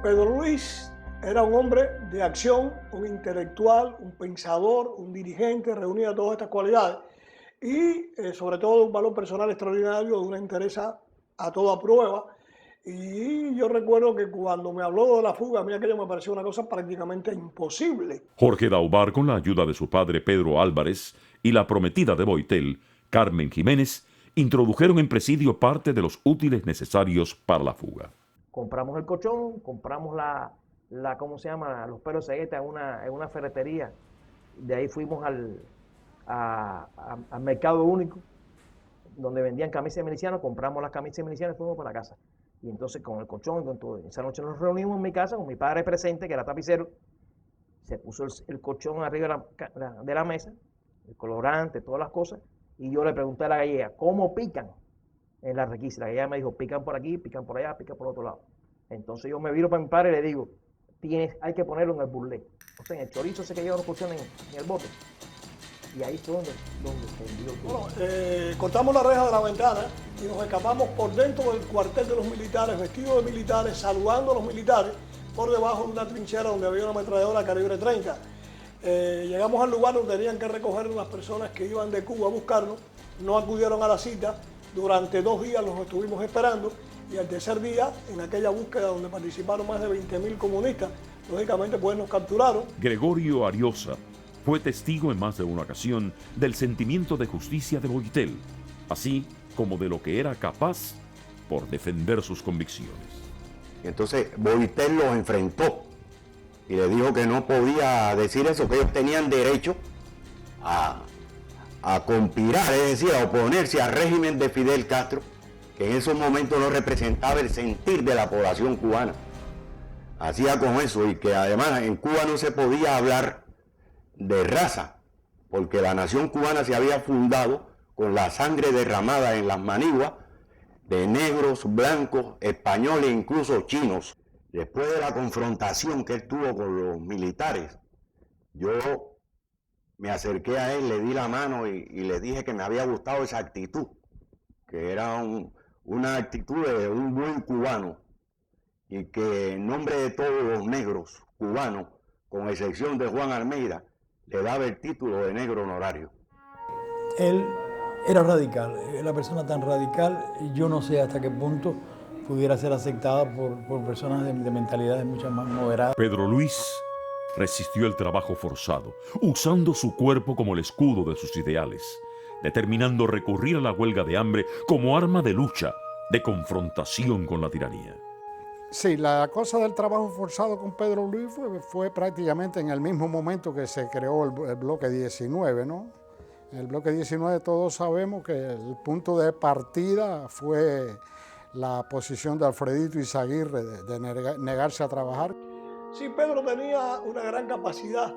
Pedro Luis era un hombre de acción, un intelectual, un pensador, un dirigente, reunía todas estas cualidades y sobre todo un valor personal extraordinario, de una entereza a toda prueba. Y yo recuerdo que cuando me habló de la fuga, a mí aquello me pareció una cosa prácticamente imposible. Jorge Daubar, con la ayuda de su padre Pedro Álvarez y la prometida de Boitel, Carmen Jiménez, introdujeron en presidio parte de los útiles necesarios para la fuga. Compramos el colchón, compramos ¿cómo se llama? Los pelos de cegueta en una ferretería. De ahí fuimos al Mercado Único, donde vendían camisas de milicianos, compramos las camisas de milicianos y fuimos para la casa. Y entonces con el colchón, con todo, esa noche nos reunimos en mi casa con mi padre presente, que era tapicero. Se puso el colchón arriba de la mesa, el colorante, todas las cosas. Y yo le pregunté a la gallega, ¿cómo pican en la requisa? La gallega me dijo, pican por aquí, pican por allá, pican por otro lado. Entonces yo me viro para mi padre y le digo, hay que ponerlo en el burlé. O sea, en el chorizo ese que lleva los colchones en el bote. Y ahí fue donde se envió todo. Bueno, cortamos la reja de la ventana y nos escapamos por dentro del cuartel de los militares, vestidos de militares, saludando a los militares, por debajo de una trinchera donde había una ametralladora calibre 30. Llegamos al lugar donde tenían que recoger unas personas que iban de Cuba a buscarnos, no acudieron a la cita, durante 2 días los estuvimos esperando y al tercer día, en aquella búsqueda donde participaron más de 20.000 comunistas, lógicamente pues nos capturaron. Gregorio Ariosa fue testigo en más de una ocasión del sentimiento de justicia de Boitel, así como de lo que era capaz por defender sus convicciones. Entonces Boitel los enfrentó y le dijo que no podía decir eso, que ellos tenían derecho a conspirar, es decir, a oponerse al régimen de Fidel Castro, que en esos momentos no representaba el sentir de la población cubana. Hacía con eso, y que además en Cuba no se podía hablar de raza, porque la nación cubana se había fundado con la sangre derramada en las maniguas de negros, blancos, españoles e incluso chinos. Después de la confrontación que él tuvo con los militares, yo me acerqué a él, le di la mano y le dije que me había gustado esa actitud, que era una actitud de un buen cubano, y que en nombre de todos los negros cubanos, con excepción de Juan Almeida, le daba el título de negro honorario. Él era radical, la persona tan radical, yo no sé hasta qué punto pudiera ser aceptada por personas de mentalidades mucho más moderadas. Pedro Luis resistió el trabajo forzado, usando su cuerpo como el escudo de sus ideales, determinando recurrir a la huelga de hambre como arma de lucha, de confrontación con la tiranía. Sí, la cosa del trabajo forzado con Pedro Luis fue prácticamente en el mismo momento que se creó el bloque 19, ¿no? En el bloque 19 todos sabemos que el punto de partida fue la posición de Alfredito Izaguirre de negarse a trabajar. Sí, Pedro tenía una gran capacidad,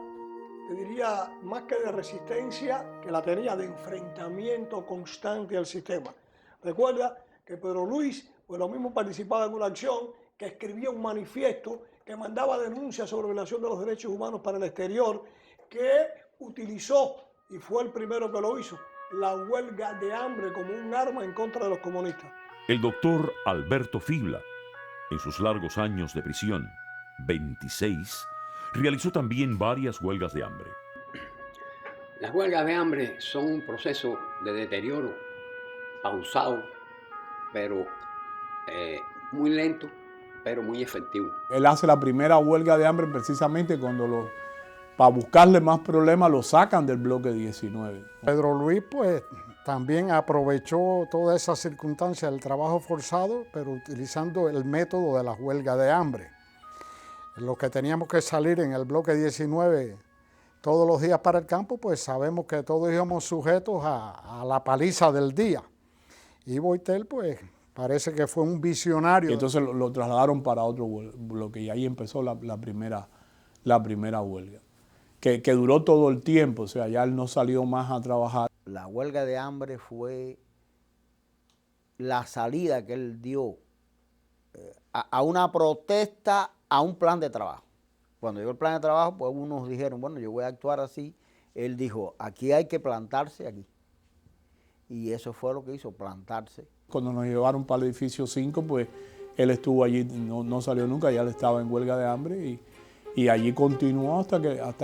te diría, más que de resistencia, que la tenía de enfrentamiento constante al sistema. Recuerda que Pedro Luis, pues lo mismo participaba en una acción, que escribía un manifiesto, que mandaba denuncias sobre violación de los derechos humanos para el exterior, que utilizó, y fue el primero que lo hizo, la huelga de hambre como un arma en contra de los comunistas. El doctor Alberto Fibla, en sus largos años de prisión, 26, realizó también varias huelgas de hambre. Las huelgas de hambre son un proceso de deterioro pausado, pero muy lento, pero muy efectivo. Él hace la primera huelga de hambre precisamente cuando para buscarle más problemas lo sacan del bloque 19. Pedro Luis pues también aprovechó toda esa circunstancia del trabajo forzado, pero utilizando el método de la huelga de hambre. Los que teníamos que salir en el bloque 19 todos los días para el campo, pues sabemos que todos íbamos sujetos a la paliza del día. Y Boitel pues parece que fue un visionario. Y entonces lo trasladaron para otro bloque y ahí empezó la primera huelga. que duró todo el tiempo, o sea, ya él no salió más a trabajar. La huelga de hambre fue la salida que él dio a una protesta, a un plan de trabajo. Cuando llegó el plan de trabajo, pues unos dijeron, bueno, yo voy a actuar así. Él dijo, aquí hay que plantarse aquí. Y eso fue lo que hizo, plantarse. Cuando nos llevaron para el edificio 5, pues él estuvo allí, no salió nunca, ya él estaba en huelga de hambre y allí continuó hasta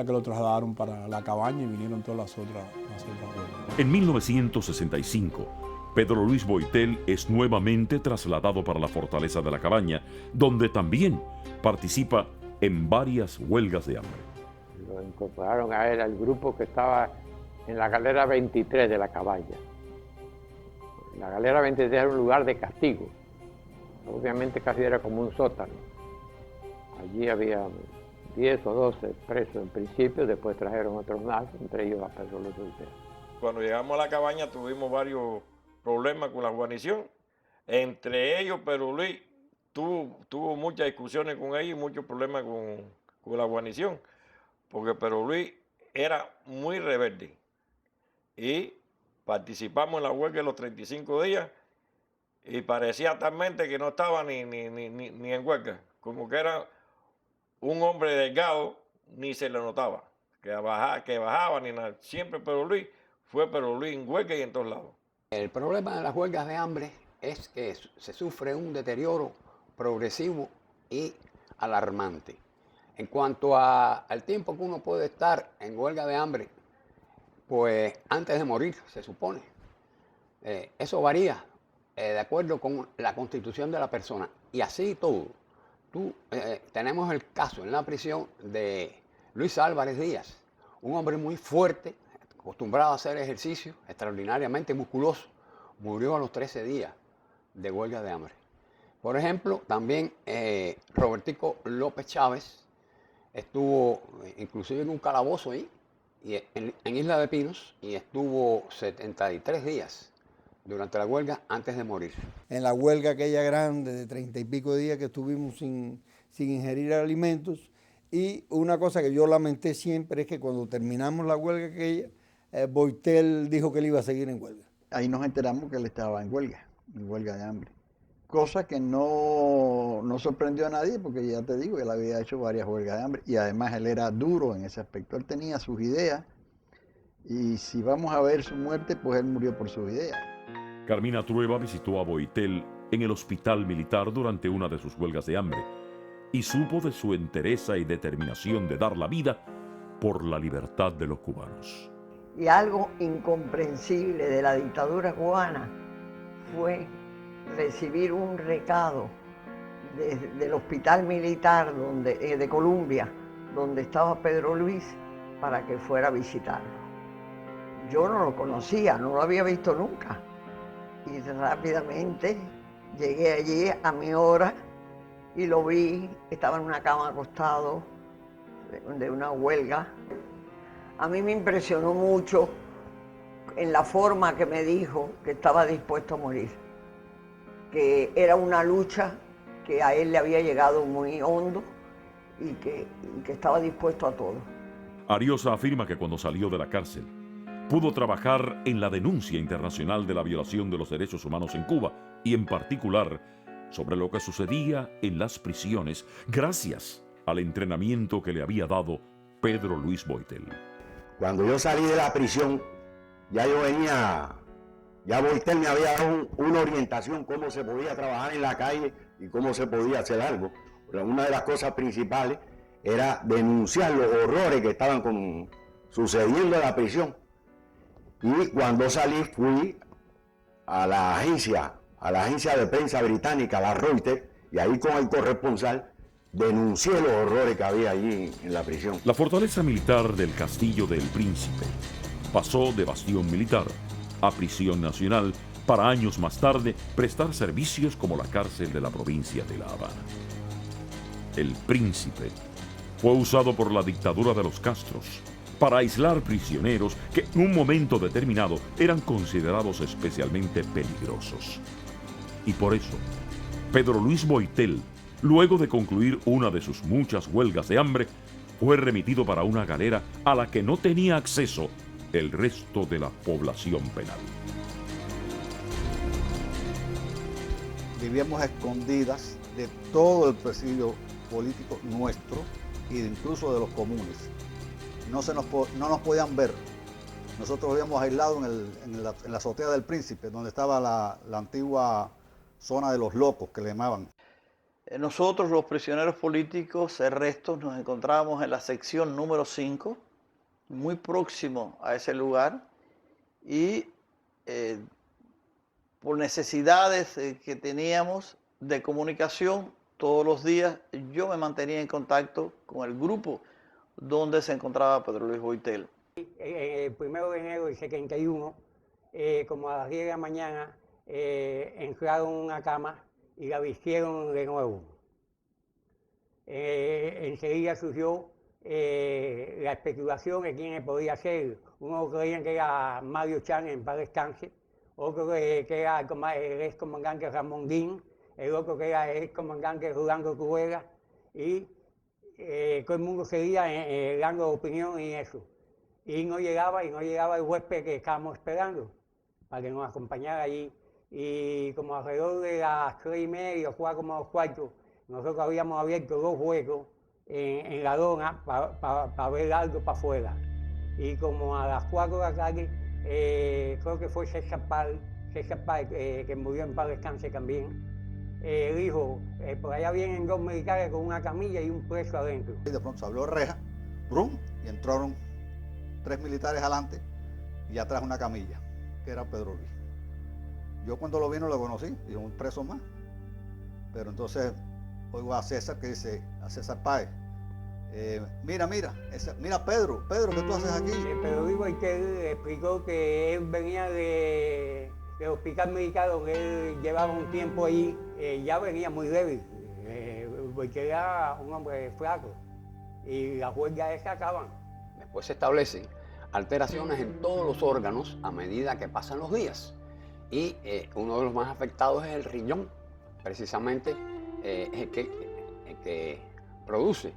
que lo trasladaron para la cabaña y vinieron todas las otras huelgas. En 1965, Pedro Luis Boitel es nuevamente trasladado para la fortaleza de la cabaña, donde también participa en varias huelgas de hambre. Lo incorporaron a él al grupo que estaba en la galera 23 de la cabaña. La galera 23 era un lugar de castigo. Obviamente casi era como un sótano. Allí había 10 o 12 presos en principio, después trajeron otros más, entre ellos a Pedro Luis Boitel. Cuando llegamos a la cabaña tuvimos varios problemas con la guarnición. Entre ellos, Pedro Luis tuvo muchas discusiones con ellos y muchos problemas con la guarnición, porque Pedro Luis era muy rebelde. Y participamos en la huelga de los 35 días y parecía talmente que no estaba ni en huelga, como que era un hombre delgado, ni se le notaba que bajaba ni nada. Siempre Pedro Luis fue Pedro Luis en huelga y en todos lados. El problema de las huelgas de hambre es que se sufre un deterioro progresivo y alarmante. En cuanto al tiempo que uno puede estar en huelga de hambre, pues antes de morir, se supone. Eso varía de acuerdo con la constitución de la persona. Y así todo. Tenemos el caso en la prisión de Luis Álvarez Díaz, un hombre muy fuerte, acostumbrado a hacer ejercicio, extraordinariamente musculoso, murió a los 13 días de huelga de hambre. Por ejemplo, también Robertico López Chávez estuvo inclusive en un calabozo ahí, en Isla de Pinos, y estuvo 73 días durante la huelga antes de morir. En la huelga aquella grande de 30 y pico de días que estuvimos sin ingerir alimentos, y una cosa que yo lamenté siempre es que cuando terminamos la huelga aquella, Boitel dijo que él iba a seguir en huelga. Ahí nos enteramos que él estaba en huelga de hambre. Cosa que no sorprendió a nadie porque ya te digo, él había hecho varias huelgas de hambre y además él era duro en ese aspecto. Él tenía sus ideas y si vamos a ver su muerte, pues él murió por sus ideas. Carmina Trueba visitó a Boitel en el hospital militar durante una de sus huelgas de hambre y supo de su entereza y determinación de dar la vida por la libertad de los cubanos. Y algo incomprensible de la dictadura cubana fue recibir un recado del hospital militar de Colombia, donde estaba Pedro Luis, para que fuera a visitarlo. Yo no lo conocía, no lo había visto nunca. Y rápidamente llegué allí a mi hora y lo vi, estaba en una cama acostado de una huelga. A mí me impresionó mucho en la forma que me dijo que estaba dispuesto a morir, que era una lucha que a él le había llegado muy hondo y que estaba dispuesto a todo. Ariosa afirma que cuando salió de la cárcel pudo trabajar en la denuncia internacional de la violación de los derechos humanos en Cuba y en particular sobre lo que sucedía en las prisiones gracias al entrenamiento que le había dado Pedro Luis Boitel. Cuando yo salí de la prisión, ya Boitel me había dado una orientación cómo se podía trabajar en la calle y cómo se podía hacer algo. Pero una de las cosas principales era denunciar los horrores que estaban sucediendo en la prisión. Y cuando salí fui a la agencia de prensa británica, la Reuters, y ahí con el corresponsal denuncié los horrores que había allí en la prisión. La fortaleza militar del Castillo del Príncipe pasó de bastión militar a prisión nacional para años más tarde prestar servicios como la cárcel de la provincia de La Habana. El Príncipe fue usado por la dictadura de los Castros para aislar prisioneros que en un momento determinado eran considerados especialmente peligrosos. Y por eso, Pedro Luis Boitel, luego de concluir una de sus muchas huelgas de hambre, fue remitido para una galera a la que no tenía acceso el resto de la población penal. Vivíamos escondidas de todo el presidio político nuestro e incluso de los comunes. No nos podían ver. Nosotros vivíamos aislados en la azotea del Príncipe, donde estaba la antigua zona de los locos, que le llamaban. Nosotros, los prisioneros políticos, el resto, nos encontrábamos en la sección número 5, muy próximo a ese lugar, y por necesidades que teníamos de comunicación, todos los días yo me mantenía en contacto con el grupo donde se encontraba Pedro Luis Boitel. El 1 de enero del 71, como a las 10 de la mañana, entraron una cama y la vistieron de nuevo. Enseguida surgió la especulación de quién podía ser. Uno creían que era Mario Chan, en paz descanse, otro que era el ex comandante Ramón Dín, el otro que era el ex comandante Rolando Cubera, y todo el mundo seguía dando opinión y eso. Y no llegaba el huésped que estábamos esperando para que nos acompañara allí. Y como alrededor de las 3:30 o 4:45, nosotros habíamos abierto 2 huecos en la lona para ver algo para afuera. Y como a las 4 de la tarde, creo que fue César Pal, que murió en paz descanse también, dijo, por allá vienen 2 militares con una camilla y un preso adentro. Y de pronto se abrió reja, brum, y entraron 3 militares adelante y atrás una camilla, que era Pedro Luis. Yo cuando lo vi no lo conocí, y un preso más. Pero entonces oigo a César que dice, a César Páez, mira Pedro, ¿qué tú haces aquí? Pedro Luis Boitel explicó que él venía del hospital militar donde él llevaba un tiempo allí, ya venía muy débil, Boitel era un hombre flaco y las huelgas esas acaban. Después se establecen alteraciones en todos los órganos a medida que pasan los días. Y uno de los más afectados es el riñón, precisamente el que produce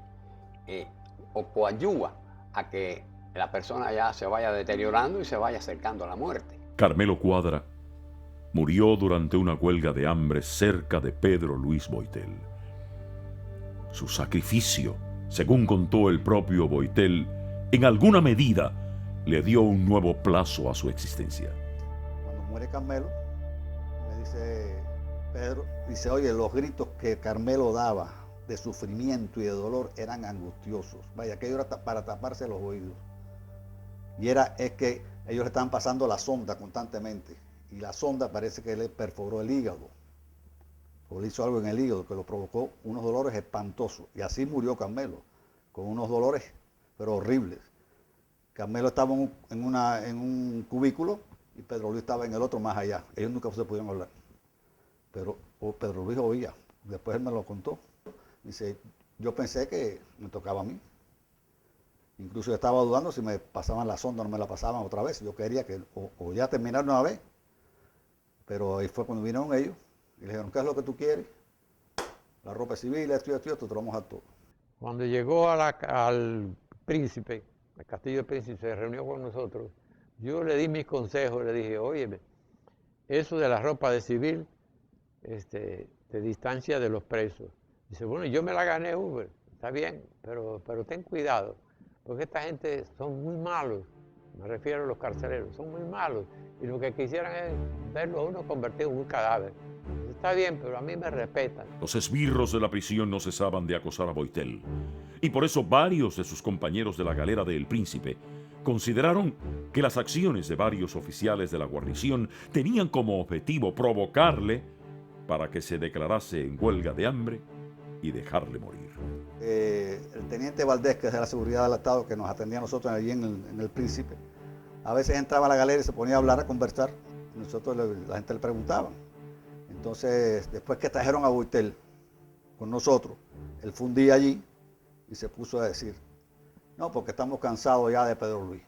o coadyuva a que la persona ya se vaya deteriorando y se vaya acercando a la muerte. Carmelo Cuadra murió durante una huelga de hambre cerca de Pedro Luis Boitel. Su sacrificio, según contó el propio Boitel, en alguna medida le dio un nuevo plazo a su existencia. Cuando muere Carmelo, me dice Pedro, dice, oye, los gritos que Carmelo daba de sufrimiento y de dolor eran angustiosos. Vaya, aquello era para taparse los oídos. Y es que ellos estaban pasando la sonda constantemente. Y la sonda parece que le perforó el hígado. O le hizo algo en el hígado que lo provocó unos dolores espantosos. Y así murió Carmelo, con unos dolores, pero horribles. Carmelo estaba en un cubículo y Pedro Luis estaba en el otro más allá. Ellos nunca se pudieron hablar. Pero Pedro Luis oía. Después él me lo contó. Dice, yo pensé que me tocaba a mí. Incluso yo estaba dudando si me pasaban la sonda o no me la pasaban otra vez. Yo quería que o ya terminar una vez. Pero ahí fue cuando vinieron ellos y le dijeron, ¿qué es lo que tú quieres? La ropa civil, esto, te lo vamos a todo. Cuando llegó al Príncipe, al Castillo del Príncipe, se reunió con nosotros, yo le di mis consejos, le dije, óyeme, eso de la ropa de civil, te distancia de los presos. Dice, bueno, yo me la gané Uber, está bien, pero ten cuidado, porque esta gente son muy malos, me refiero a los carceleros, son muy malos, y lo que quisieran es verlo a uno convertido en un cadáver. Está bien, pero a mí me respetan. Los esbirros de la prisión no cesaban de acosar a Boitel, y por eso varios de sus compañeros de la galera de El Príncipe consideraron que las acciones de varios oficiales de la guarnición tenían como objetivo provocarle para que se declarase en huelga de hambre y dejarle morir. El teniente Valdés, que es de la seguridad del Estado, que nos atendía a nosotros allí en el Príncipe, a veces entraba a la galera y se ponía a hablar, a conversar. Nosotros, la gente le preguntaba. Entonces, después que trajeron a Boitel con nosotros, él fue un día allí y se puso a decir, no, porque estamos cansados ya de Pedro Luis.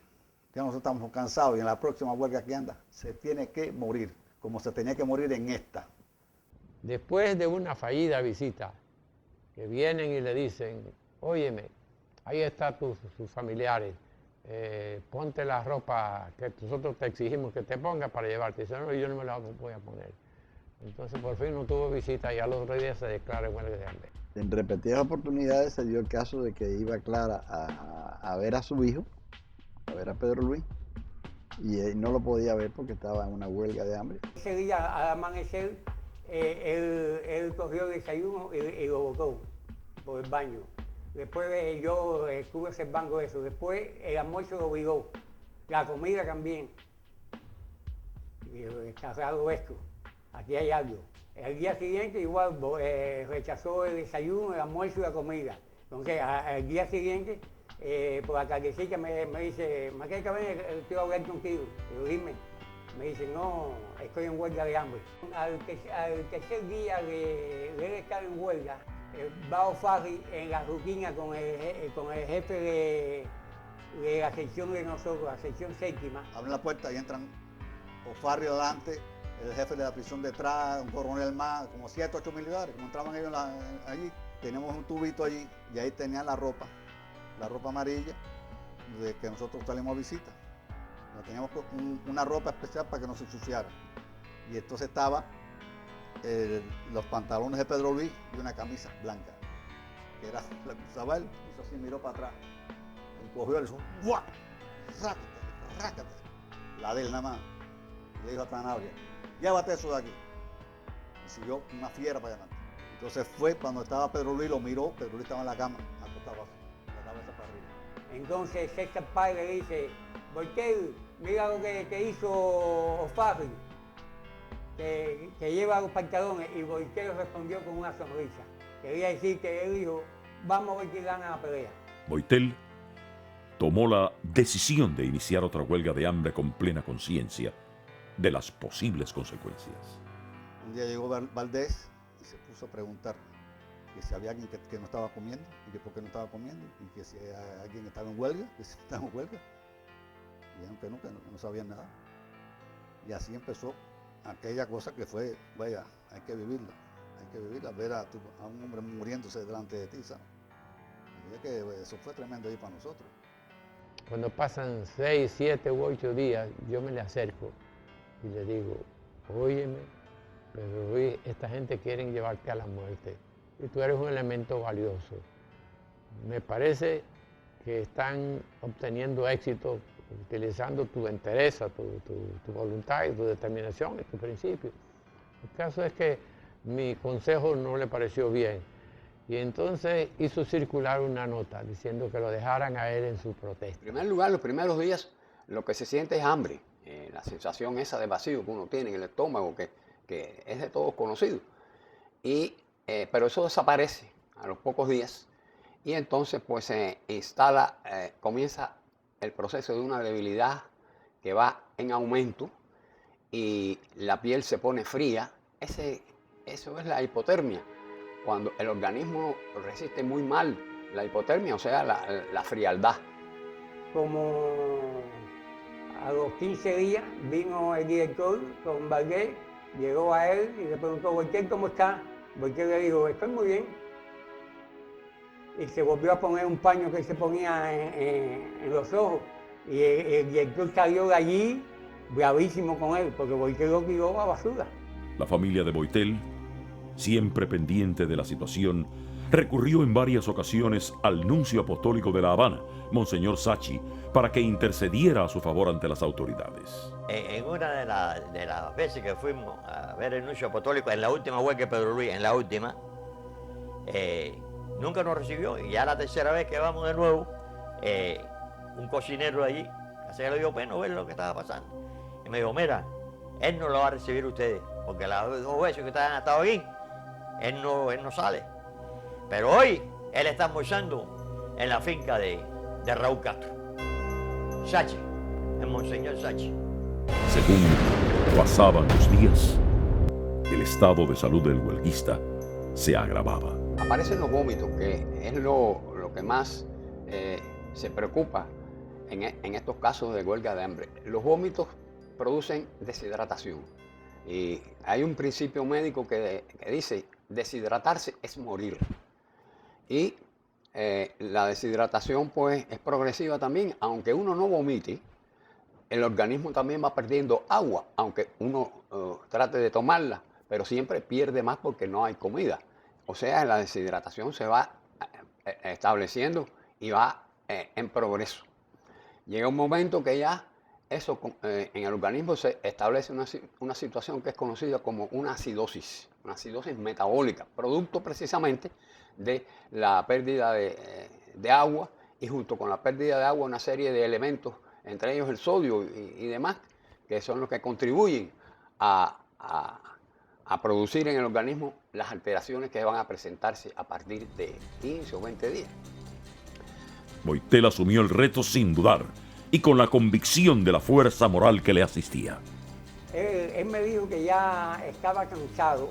Ya nosotros estamos cansados y en la próxima huelga que anda se tiene que morir, como se tenía que morir en esta. Después de una fallida visita, que vienen y le dicen, óyeme, ahí están tus familiares, ponte la ropa que nosotros te exigimos que te pongas para llevarte. Dice, no, yo no me la voy a poner. Entonces por fin no tuvo visita y al otro día se declara huelga de hambre. En repetidas oportunidades se dio el caso de que iba Clara a ver a su hijo, a ver a Pedro Luis, y él no lo podía ver porque estaba en una huelga de hambre. Ese día al amanecer, él cogió el desayuno y lo botó por el baño. Después yo estuve observando eso. Después el almuerzo lo obligó, la comida también. Y está raro esto, aquí hay algo. El día siguiente igual rechazó el desayuno, el almuerzo y la comida. Entonces al día siguiente, por la tardecita me dice, Maqueca, ven, quiero hablar contigo. Digo, dime. Me dice, no, estoy en huelga de hambre. Al tercer día de él estar en huelga, va O'Farrill en la rutina con el jefe de la sección de nosotros, la sección séptima. Abren la puerta y entran O'Farrill adelante, el jefe de la prisión detrás, un coronel más, como 7 o 8 militares. Como entraban ellos allí, tenemos un tubito allí y ahí tenían la ropa amarilla de que nosotros salimos a visita. Teníamos una ropa especial para que no se ensuciara. Y entonces estaba los pantalones de Pedro Luis y una camisa blanca, que era la que usaba él. Hizo así, miró para atrás, y cogió el ¡guau! ¡Rácate! La de él nada más. Le dijo a Sanabria, llévate eso de aquí. Y siguió una fiera para allá. Entonces fue cuando estaba Pedro Luis, lo miró, Pedro Luis estaba en la cama, acostado así, la cabeza para arriba. Entonces César Páez le dice, Boitel, mira lo que hizo O'Farrill, que lleva los pantalones, y Boitel respondió con una sonrisa. Quería decir que él dijo, vamos a ver quién gana la pelea. Boitel tomó la decisión de iniciar otra huelga de hambre con plena conciencia de las posibles consecuencias. Un día llegó Valdés y se puso a preguntar que si había alguien que no estaba comiendo, y que por qué no estaba comiendo, y que si alguien estaba en huelga, que si estaba en huelga. Dijeron que no sabían nada. Y así empezó aquella cosa que fue, vaya, hay que vivirla, ver a un hombre muriéndose delante de ti, ¿sabes? Y que eso fue tremendo ahí para nosotros. Cuando pasan 6, 7 u 8 días, yo me le acerco y le digo, óyeme, pero Luis, esta gente quiere llevarte a la muerte y tú eres un elemento valioso. Me parece que están obteniendo éxito utilizando tu entereza, tu voluntad y tu determinación y tu principio. El caso es que mi consejo no le pareció bien y entonces hizo circular una nota diciendo que lo dejaran a él en su protesta. En primer lugar, los primeros días lo que se siente es hambre, la sensación esa de vacío que uno tiene en el estómago, que es de todos conocido. Pero eso desaparece a los pocos días y entonces pues se instala, comienza el proceso de una debilidad que va en aumento y la piel se pone fría. Eso es la hipotermia, cuando el organismo resiste muy mal la hipotermia, o sea, la frialdad. Como a los 15 días vino el director con Valdés, llegó a él y le preguntó, Boitel, ¿cómo está? Boitel le dijo, estoy muy bien. Y se volvió a poner un paño que se ponía en los ojos. Y el director salió de allí bravísimo con él, porque Boitel lo tiró a basura. La familia de Boitel, siempre pendiente de la situación, recurrió en varias ocasiones al nuncio apostólico de La Habana, Monseñor Sachi, para que intercediera a su favor ante las autoridades. En una de las veces que fuimos a ver el nuncio apostólico, en la última huelga de Pedro Luis, en la última, nunca nos recibió, y ya la tercera vez que vamos de nuevo, un cocinero allí, así le dio pena ver lo que estaba pasando. Y me dijo, mira, él no lo va a recibir ustedes, porque las 2 veces que ustedes han estado aquí, él no sale. Pero hoy, él está almorzando en la finca de Raúl Castro. Sachi, el Monseñor Sachi. Según pasaban los días, el estado de salud del huelguista se agravaba. Aparecen los vómitos, que es lo que más se preocupa en estos casos de huelga de hambre. Los vómitos producen deshidratación. Y hay un principio médico que dice, deshidratarse es morir. Y la deshidratación pues es progresiva también, aunque uno no vomite, el organismo también va perdiendo agua, aunque uno trate de tomarla, pero siempre pierde más porque no hay comida. O sea, la deshidratación se va estableciendo y va en progreso. Llega un momento que ya eso en el organismo se establece una situación que es conocida como una acidosis metabólica, producto precisamente de la pérdida de agua, y junto con la pérdida de agua una serie de elementos, entre ellos el sodio y demás, que son los que contribuyen a producir en el organismo las alteraciones que van a presentarse a partir de 15 o 20 días. Boitel asumió el reto sin dudar y con la convicción de la fuerza moral que le asistía. Él me dijo que ya estaba cansado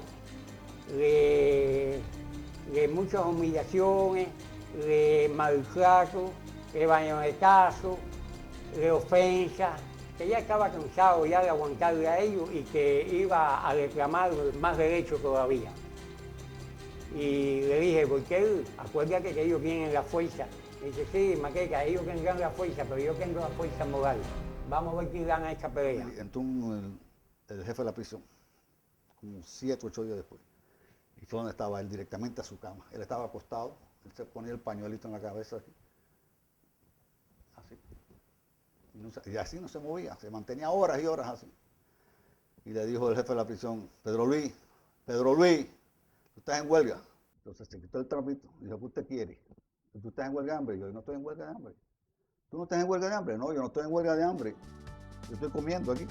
de muchas humillaciones, de maltrato, de bañonetazos, de ofensas, que ya estaba cansado ya de aguantarle a ellos y que iba a reclamar más derechos todavía. Y le dije, Boitel, acuérdate que ellos tienen la fuerza. Y dice, sí, Maqueca, ellos tendrán la fuerza, pero yo tengo la fuerza moral. Vamos a ver quién gana esta pelea. Entró el jefe de la prisión, como 7 o 8 días después. Y fue donde estaba él, directamente a su cama. Él estaba acostado, él se ponía el pañuelito en la cabeza aquí. Así. Y así no se movía, se mantenía horas y horas así. Y le dijo el jefe de la prisión, Pedro Luis, tú estás en huelga. Entonces se quitó el trapito y dijo, ¿qué usted quiere? ¿Tú estás en huelga de hambre? Yo no estoy en huelga de hambre. ¿Tú no estás en huelga de hambre? No, yo no estoy en huelga de hambre. Yo estoy comiendo aquí.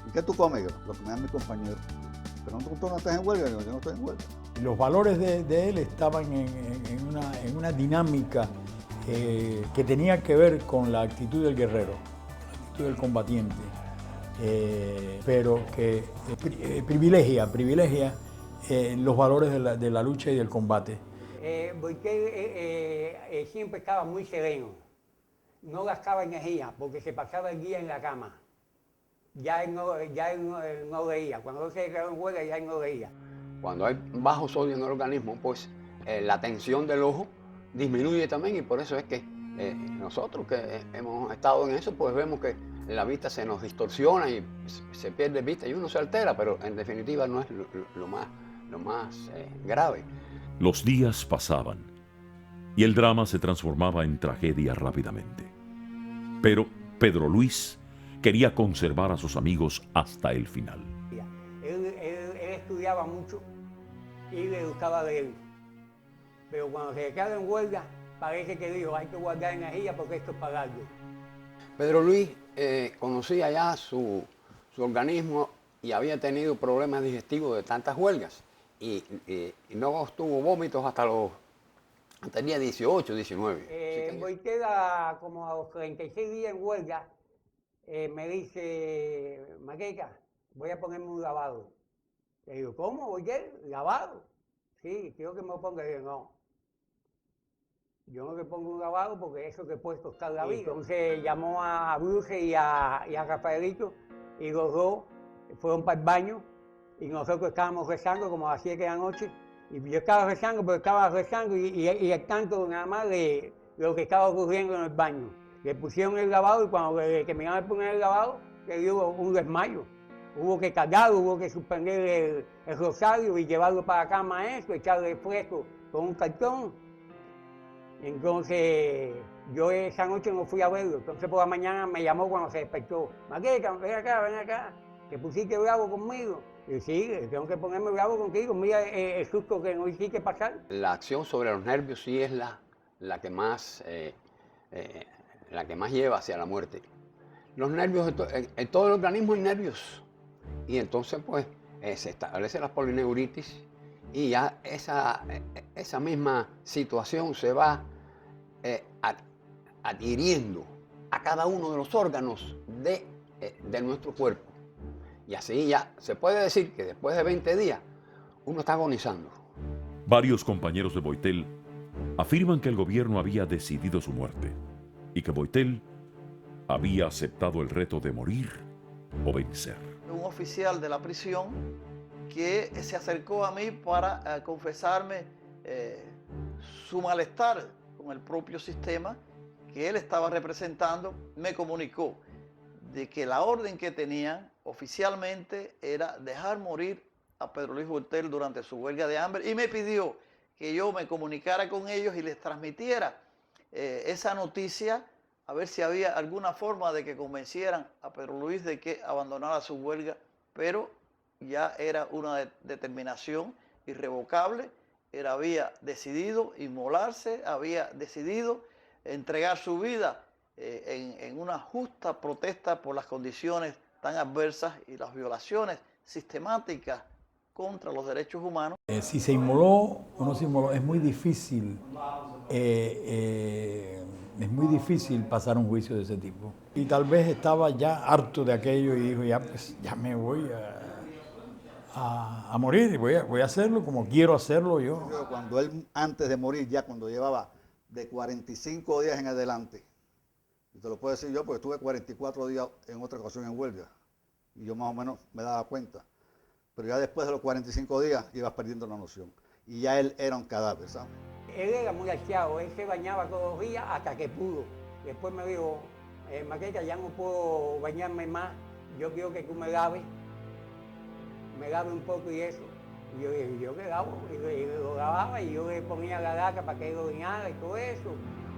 ¿Y qué tú comes? Lo que me dan mis compañeros. Pero tú no estás en huelga, yo no estoy en huelga. Los valores de él estaban en una dinámica que tenía que ver con la actitud del guerrero, la actitud del combatiente, pero que privilegia los valores de la lucha y del combate. Boitel siempre estaba muy sereno, no gastaba energía porque se pasaba el día en la cama. Ya él no leía, cuando él se quedó en huelga ya él no leía. Cuando hay bajo sodio en el organismo, pues la tensión del ojo disminuye también, y por eso es que nosotros que hemos estado en eso, pues vemos que la vista se nos distorsiona y se pierde vista y uno se altera, pero en definitiva no es lo más grave. Los días pasaban y el drama se transformaba en tragedia rápidamente. Pero Pedro Luis quería conservar a sus amigos hasta el final. Él estudiaba mucho y le gustaba leer. Pero cuando se quedó en huelga, parece que dijo, hay que guardar energía porque esto es para largo. Pedro Luis conocía ya su organismo y había tenido problemas digestivos de tantas huelgas. Y no tuvo vómitos hasta el día 18, 19. Boitel, como a los 36 días en huelga, me dice, Maqueca, voy a ponerme un lavado. Le digo, ¿cómo, Boitel? ¿Lavado? Sí, quiero que me lo ponga. Le digo, no. Yo no le pongo un lavado porque eso que puede costar la vida. Entonces llamó a Bruce y a Rafaelito y los dos fueron para el baño. Y nosotros estábamos rezando como a las 7 de la noche. Y yo estaba rezando, pero estaba rezando y al tanto nada más de lo que estaba ocurriendo en el baño. Le pusieron el lavado y cuando terminaron de poner el lavado, le dio un desmayo. Hubo que cargarlo, hubo que suspender el rosario y llevarlo para la cama a eso, echarle fresco con un cartón. Entonces, yo esa noche no fui a verlo. Entonces por la mañana me llamó cuando se despertó. Maqueca, ven acá. ¿Te pusiste bravo conmigo? Y sí, tengo que ponerme bravo contigo, mira el susto que no hiciste pasar. La acción sobre los nervios sí es la que más lleva hacia la muerte. Los nervios, en todo el organismo hay nervios. Y entonces pues se establece la polineuritis y ya esa misma situación se va adhiriendo a cada uno de los órganos de nuestro cuerpo. Y así ya se puede decir que después de 20 días uno está agonizando. Varios compañeros de Boitel afirman que el gobierno había decidido su muerte y que Boitel había aceptado el reto de morir o vencer. Un oficial de la prisión que se acercó a mí para confesarme su malestar con el propio sistema que él estaba representando, me comunicó de que la orden que tenían oficialmente era dejar morir a Pedro Luis Boitel durante su huelga de hambre, y me pidió que yo me comunicara con ellos y les transmitiera esa noticia, a ver si había alguna forma de que convencieran a Pedro Luis de que abandonara su huelga, pero ya era una determinación irrevocable. Él había decidido inmolarse, había decidido entregar su vida en una justa protesta por las condiciones tan adversas y las violaciones sistemáticas contra los derechos humanos. Si se inmoló o no se inmoló, es muy difícil pasar un juicio de ese tipo. Y tal vez estaba ya harto de aquello y dijo, ya pues ya me voy a morir, voy a hacerlo como quiero hacerlo yo. Cuando él, antes de morir, ya cuando llevaba de 45 días en adelante, y te lo puedo decir yo porque estuve 44 días en otra ocasión en huelga, y yo más o menos me daba cuenta, pero ya después de los 45 días ibas perdiendo la noción, y ya él era un cadáver, ¿sabes? Él era muy aseado, él se bañaba todos los días hasta que pudo. Después me dijo, Maqueta, ya no puedo bañarme más, yo quiero que tú me laves un poco y eso. Y yo dije, yo le lavo, y lo lavaba y yo le ponía la laca para que él orinara y todo eso.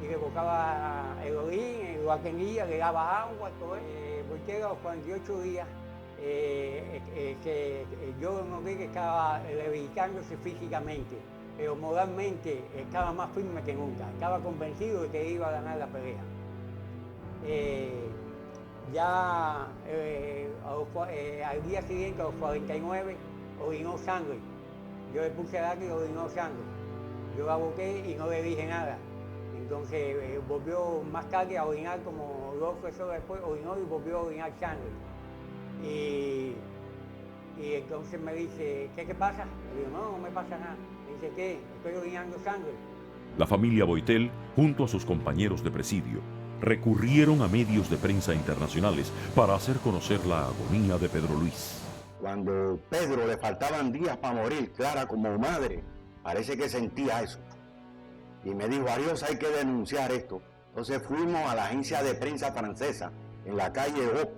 Y le bocaba el orín, lo atendía, le daba agua, todo eso. Porque a los 48 días, que yo no vi que estaba reivindicándose físicamente, pero moralmente estaba más firme que nunca, estaba convencido de que iba a ganar la pelea. Al día siguiente, a los 49, orinó sangre. Yo le puse la y orinó sangre. Yo la boqué y no le dije nada. Entonces volvió más tarde a orinar, como 2 horas después, orinó y volvió a orinar sangre. Y entonces me dice, ¿qué pasa? Y digo, no me pasa nada. Me dice, ¿qué? Estoy orinando sangre. La familia Boitel, junto a sus compañeros de presidio, recurrieron a medios de prensa internacionales para hacer conocer la agonía de Pedro Luis. Cuando Pedro le faltaban días para morir, Clara como madre, parece que sentía eso. Y me dijo, Arios, hay que denunciar esto. Entonces fuimos a la agencia de prensa francesa, en la calle O,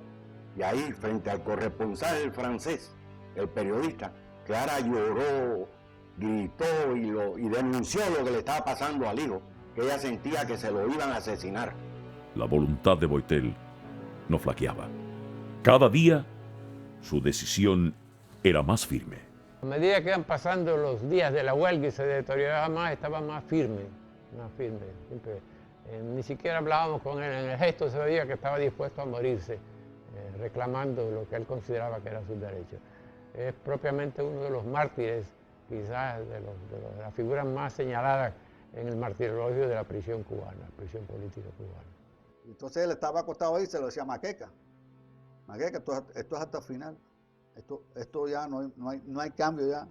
y ahí, frente al corresponsal francés, el periodista, Clara lloró, gritó y denunció lo que le estaba pasando al hijo, que ella sentía que se lo iban a asesinar. La voluntad de Boitel no flaqueaba. Cada día, su decisión era más firme. A medida que iban pasando los días de la huelga y se deterioraba más, estaba más firme, Siempre, ni siquiera hablábamos con él, en el gesto se veía que estaba dispuesto a morirse, reclamando lo que él consideraba que era su derecho. Es propiamente uno de los mártires, quizás de las figuras más señaladas en el martirologio de la prisión cubana, la prisión política cubana. Entonces él estaba acostado ahí y se lo decía Maqueca. Maqueca, esto es hasta el final. Esto ya no hay cambio ya.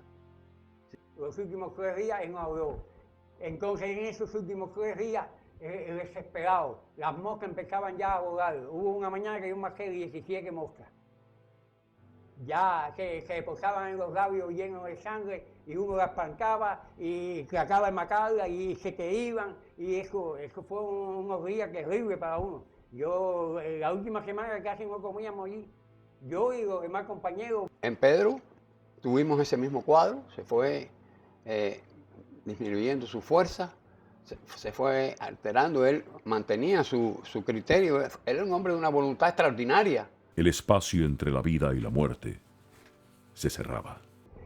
Los últimos 3 días él no habló. Entonces en esos últimos 3 días, desesperado, las moscas empezaban ya a volar. Hubo una mañana que yo marqué 17 moscas. Ya se posaban en los labios llenos de sangre y uno las pancaba y trataba de matarla y se que iban, y eso fue unos días terribles para uno. Yo, la última semana casi no comíamos allí, yo y los demás compañeros. En Pedro tuvimos ese mismo cuadro, se fue disminuyendo su fuerza, se fue alterando, él mantenía su criterio, él era un hombre de una voluntad extraordinaria. El espacio entre la vida y la muerte se cerraba.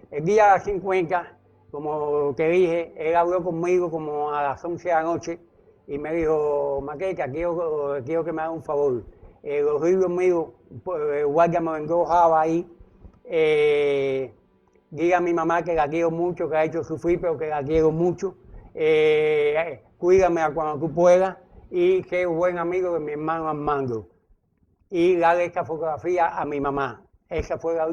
El día 50, como te dije, él habló conmigo como a las 11 de la noche y me dijo, Maqueta, quiero que me haga un favor. Los libros míos, guardia me encojaba ahí. Diga a mi mamá que la quiero mucho, que la ha hecho sufrir, pero que la quiero mucho. Cuídame a cuando tú puedas y que buen amigo de mi hermano Armando. Y darle esta fotografía a mi mamá. Esa fue lo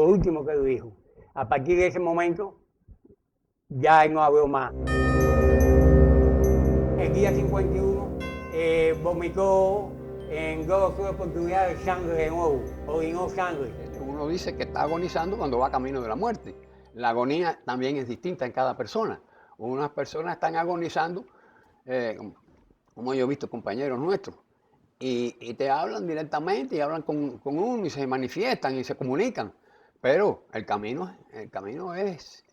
último que le dijo. A partir de ese momento, ya él no habló más. El día 51, vomitó en 2 oportunidades sangre de nuevo, orinó sangre. Uno dice que está agonizando cuando va camino de la muerte. La agonía también es distinta en cada persona. Unas personas están agonizando como yo he visto compañeros nuestros, y te hablan directamente y hablan con uno y se manifiestan y se comunican. Pero el camino es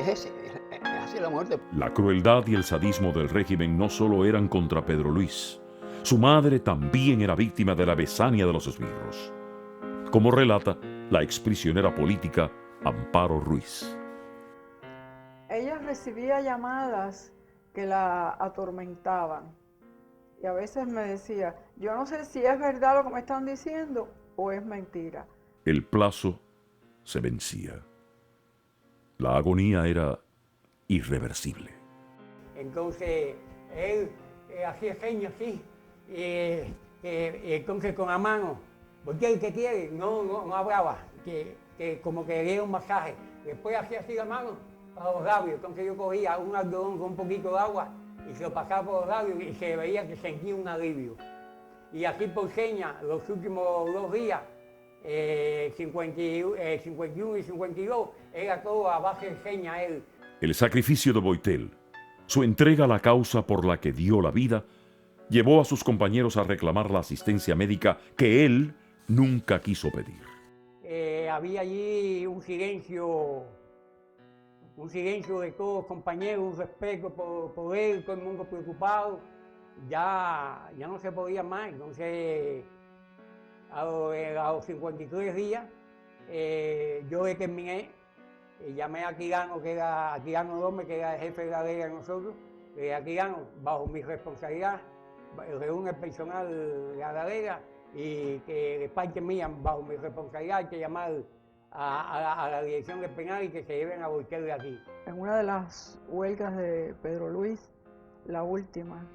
ese, es hacia la muerte. La crueldad y el sadismo del régimen no solo eran contra Pedro Luis. Su madre también era víctima de la besania de los esbirros, como relata la exprisionera política Amparo Ruiz. Ella recibía llamadas que la atormentaban y a veces me decía, yo no sé si es verdad lo que me están diciendo o es mentira. El plazo se vencía. La agonía era irreversible. Entonces él hacía señas así, entonces con la mano, porque el que quiere no hablaba, que como que quería un masaje. Después hacía así la mano para los labios, entonces yo cogía un algodón con un poquito de agua y se lo pasaba por los labios y se veía que sentía un alivio. Y así por señas, los últimos 2 días, 51 y 52, era todo a base de señas él. El sacrificio de Boitel, su entrega a la causa por la que dio la vida, llevó a sus compañeros a reclamar la asistencia médica que él nunca quiso pedir. Había allí un silencio de todos los compañeros, un respeto por él, todo el mundo preocupado. Ya no se podía más, entonces a los 53 días yo determiné, llamé a Quirano, que era Quirano Gómez, que era el jefe de la DEA de nosotros, a Quirano, bajo mi responsabilidad, reúne el personal de la DEA y que de parte mía, bajo mi responsabilidad, hay que llamar a la dirección del penal y que se lleven a Boitel de aquí. En una de las huelgas de Pedro Luis, la última,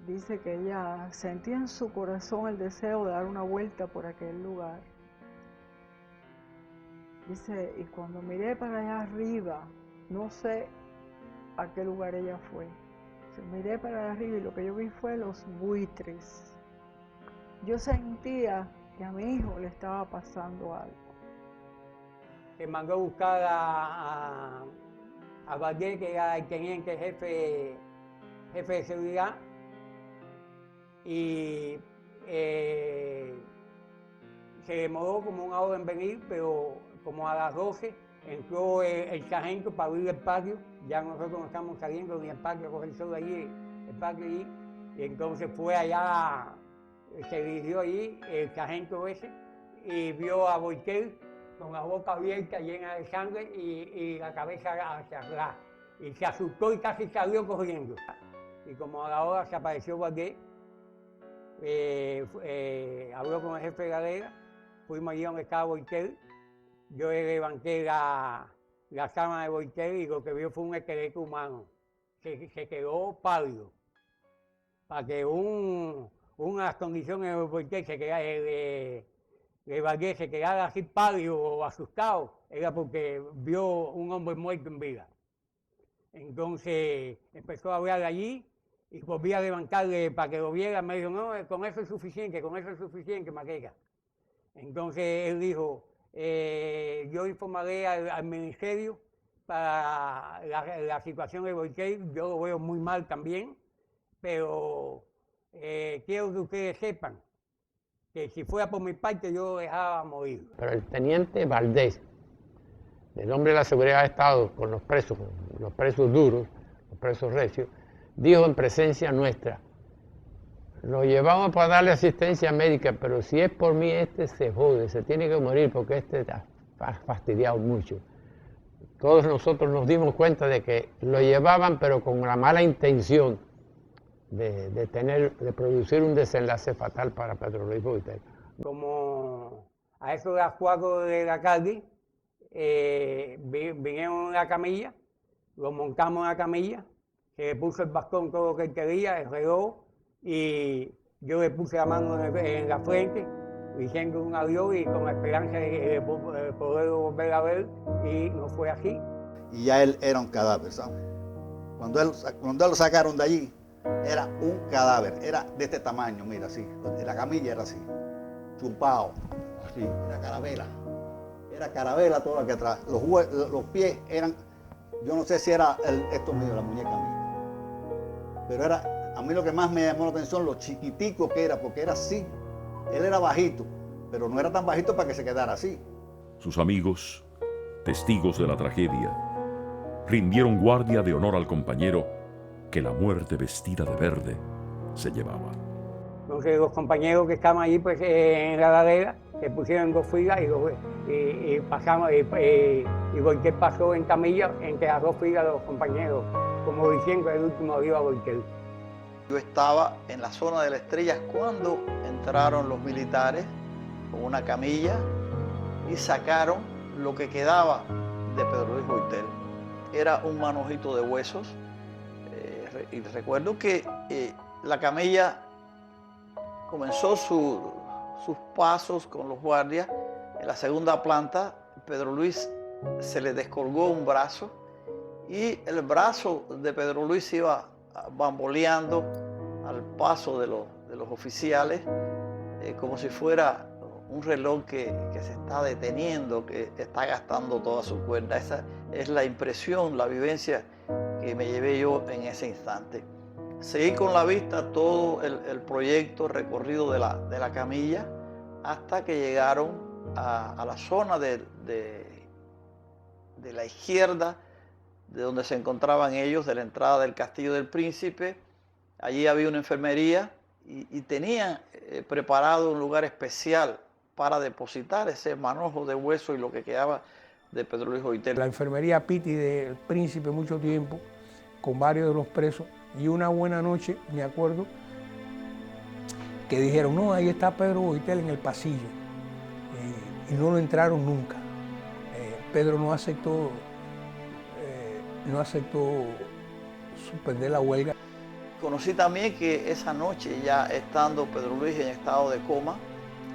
dice que ella sentía en su corazón el deseo de dar una vuelta por aquel lugar. Dice, y cuando miré para allá arriba, no sé a qué lugar ella fue. Dice, miré para allá arriba y lo que yo vi fue los buitres. Yo sentía que a mi hijo le estaba pasando algo. Se mandó a buscar a Valdés, que era el teniente jefe de seguridad, y se demoró como 1 hora en venir, pero como a las 12 entró el sargento para abrir el patio. Ya nosotros no estamos saliendo ni el patio a coger el sol allí, el patio allí, y entonces fue allá, se dirigió allí el sargento ese y vio a Boitel con la boca abierta llena de sangre y la cabeza hacia atrás, y se asustó y casi salió corriendo. Y como a la hora se apareció Valdés, habló con el jefe de la DEA, fuimos allí donde estaba Boitel, yo le levanté la sábana de Boitel y lo que vio fue un esqueleto humano, se quedó pálido, para que unas condiciones de Boitel se quedara, de Valdés se quedara así pálido o asustado, era porque vio un hombre muerto en vida. Entonces empezó a hablar allí y volví a levantarle para que lo viera. Me dijo, no, con eso es suficiente, Maqueca. Entonces él dijo, yo informaré al ministerio para la situación de Boitel, yo lo veo muy mal también, pero quiero que ustedes sepan que si fuera por mi parte yo lo dejaba morir. Pero el teniente Valdés, el hombre de la seguridad de Estado con los presos duros, los presos recios, dijo en presencia nuestra, lo llevamos para darle asistencia médica, pero si es por mí, se jode, se tiene que morir porque ha fastidiado mucho. Todos nosotros nos dimos cuenta de que lo llevaban, pero con la mala intención de producir un desenlace fatal para Pedro Luis Boitel. Como a eso de las 4 de la tarde, vinieron en la camilla, lo montamos en la camilla, se le puso el bastón todo lo que él quería, el reloj, y yo le puse la mano en la frente, diciendo un adiós y con la esperanza de poder volver a ver, y no fue así. Y ya él era un cadáver, ¿sabes? Cuando él lo sacaron de allí, era un cadáver, era de este tamaño, mira, así, la camilla era así, chumpado, así, era carabela todo aquí atrás, los pies eran, yo no sé si era esto mío, la muñeca mía, pero a mí lo que más me llamó la atención, lo chiquitico que era, porque era así. Él era bajito, pero no era tan bajito para que se quedara así. Sus amigos, testigos de la tragedia, rindieron guardia de honor al compañero que la muerte vestida de verde se llevaba. Entonces los compañeros que estaban allí pues, en la ladera se pusieron en 2 filas y pasamos, y Boiter pasó en camilla entre las 2 filas de los compañeros, como diciendo el último adiós a Boiter. Yo estaba en la zona de las Estrellas cuando entraron los militares con una camilla y sacaron lo que quedaba de Pedro Luis Boiter. Era un manojito de huesos. Y recuerdo que la camilla comenzó sus pasos con los guardias. En la segunda planta, Pedro Luis se le descolgó un brazo y el brazo de Pedro Luis iba bamboleando al paso de los oficiales, como si fuera un reloj que se está deteniendo, que está gastando toda su cuerda. Esa es la impresión, la vivencia que me llevé yo en ese instante. Seguí con la vista todo el proyecto recorrido de la camilla hasta que llegaron a la zona de la izquierda, de donde se encontraban ellos, de la entrada del Castillo del Príncipe. Allí había una enfermería y tenían preparado un lugar especial para depositar ese manojo de hueso y lo que quedaba de Pedro Luis Boiter. La enfermería Piti del Príncipe mucho tiempo, con varios de los presos, y una buena noche, me acuerdo, que dijeron, no, ahí está Pedro Boiter en el pasillo, y no lo entraron nunca. Pedro no aceptó suspender la huelga. Conocí también que esa noche, ya estando Pedro Luis en estado de coma,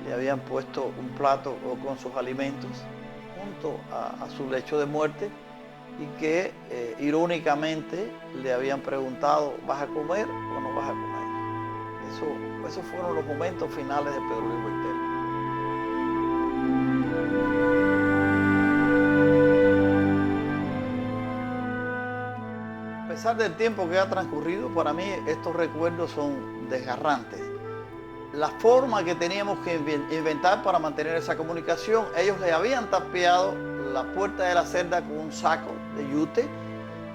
le habían puesto un plato con sus alimentos junto a su lecho de muerte y que irónicamente le habían preguntado, ¿vas a comer o no vas a comer? Esos fueron los momentos finales de Pedro Luis Boiter. A pesar del tiempo que ha transcurrido, para mí estos recuerdos son desgarrantes. La forma que teníamos que inventar para mantener esa comunicación, ellos le habían tapiado la puerta de la celda con un saco de yute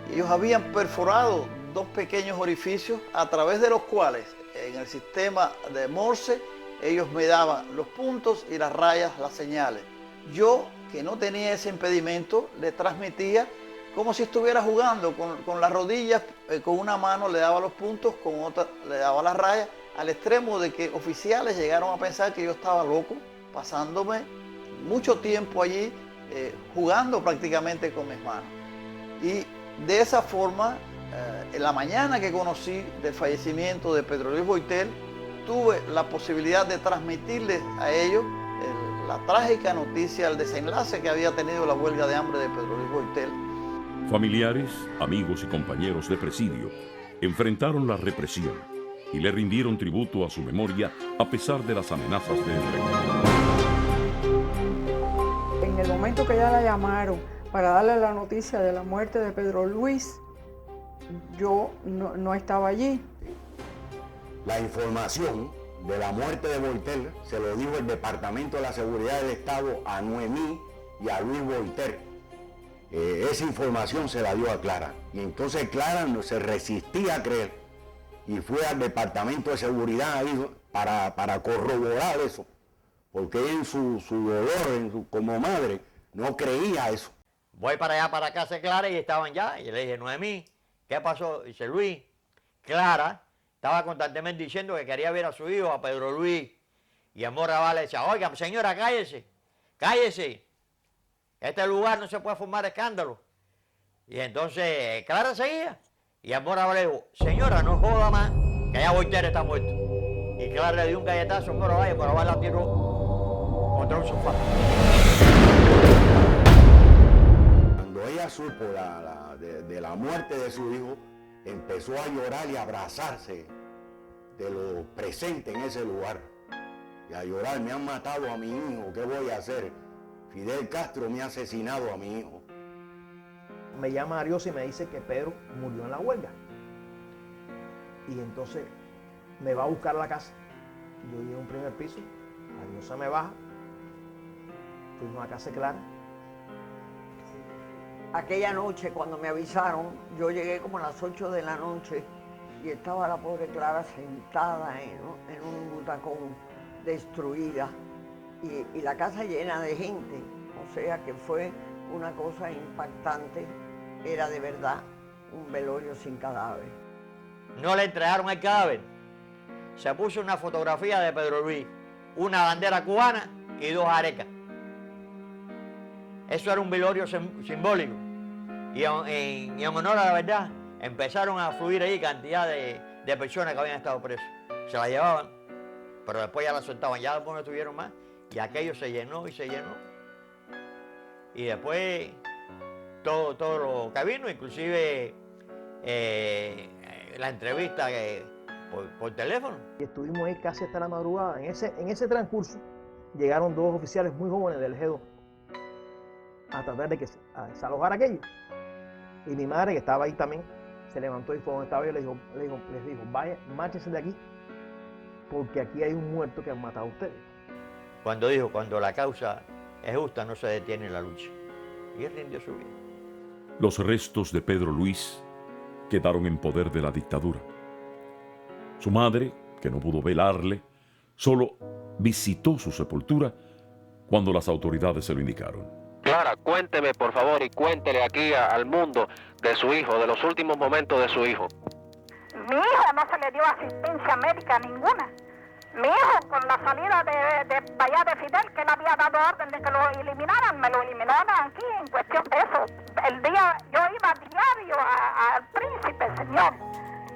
y ellos habían perforado 2 pequeños orificios a través de los cuales en el sistema de Morse ellos me daban los puntos y las rayas, las señales. Yo, que no tenía ese impedimento, le transmitía como si estuviera jugando con las rodillas, con una mano le daba los puntos, con otra le daba las rayas, al extremo de que oficiales llegaron a pensar que yo estaba loco, pasándome mucho tiempo allí jugando prácticamente con mis manos. Y de esa forma, en la mañana que conocí del fallecimiento de Pedro Luis Boiter, tuve la posibilidad de transmitirles a ellos la trágica noticia, el desenlace que había tenido la huelga de hambre de Pedro Luis Boiter. Familiares, amigos y compañeros de presidio enfrentaron la represión y le rindieron tributo a su memoria a pesar de las amenazas de entrega. En el momento que ya la llamaron para darle la noticia de la muerte de Pedro Luis, yo no estaba allí. La información de la muerte de Boiter se lo dijo el Departamento de la Seguridad del Estado a Noemí y a Luis Boiter. Esa información se la dio a Clara y entonces Clara no se resistía a creer y fue al Departamento de Seguridad ahí para corroborar eso, porque en su dolor, como madre, no creía eso. Voy para allá, para casa de Clara, y estaban ya, y le dije, Noemí, ¿qué pasó? Dice, Luis, Clara estaba constantemente diciendo que quería ver a su hijo, a Pedro Luis, y Amor Raval le decía, oiga, señora, cállese, cállese. Este lugar no se puede formar escándalo. Y entonces Clara seguía. Y Amor Raval le dijo, señora, no joda más, que ya Boiter está muerto. Y Clara le dio un galletazo a Amor Raval y Amor Raval la tiró contra un sofá. Cuando ella supo de la muerte de su hijo, empezó a llorar y a abrazarse de lo presente en ese lugar. Y a llorar, me han matado a mi hijo, ¿qué voy a hacer? Fidel Castro me ha asesinado a mi hijo. Me llama Ariosa y me dice que Pedro murió en la huelga. Y entonces me va a buscar a la casa. Yo llego a un primer piso, la diosa me baja, fuimos a Casa Clara. Aquella noche, cuando me avisaron, yo llegué como a las 8 de la noche y estaba la pobre Clara sentada en un butacón, destruida, y la casa llena de gente. O sea que fue una cosa impactante, era de verdad un velorio sin cadáver. No le entregaron el cadáver. Se puso una fotografía de Pedro Luis, una bandera cubana y 2 arecas. Eso era un velorio simbólico. Y en honor a la verdad, empezaron a fluir ahí cantidad de personas que habían estado presos. Se la llevaban, pero después ya la soltaban, ya después no tuvieron más. Y aquello se llenó y se llenó. Y después todo lo que vino, inclusive la entrevista por teléfono. Y estuvimos ahí casi hasta la madrugada. En ese transcurso llegaron 2 oficiales muy jóvenes del G2 a tratar de a desalojar aquello. Y mi madre, que estaba ahí también, se levantó y fue donde estaba yo, les dijo, vaya, márchense de aquí, porque aquí hay un muerto que han matado a ustedes. Cuando dijo, cuando la causa es justa, no se detiene la lucha. Y él rindió su vida. Los restos de Pedro Luis quedaron en poder de la dictadura. Su madre, que no pudo velarle, solo visitó su sepultura cuando las autoridades se lo indicaron. Clara, cuénteme por favor y cuéntele aquí al mundo de su hijo, de los últimos momentos de su hijo. Mi hijo no se le dio asistencia médica ninguna. Mi hijo, con la salida de allá de Fidel, que él había dado orden de que lo eliminaran, me lo eliminaron aquí en cuestión de eso. El día, yo iba diario al Príncipe, señor,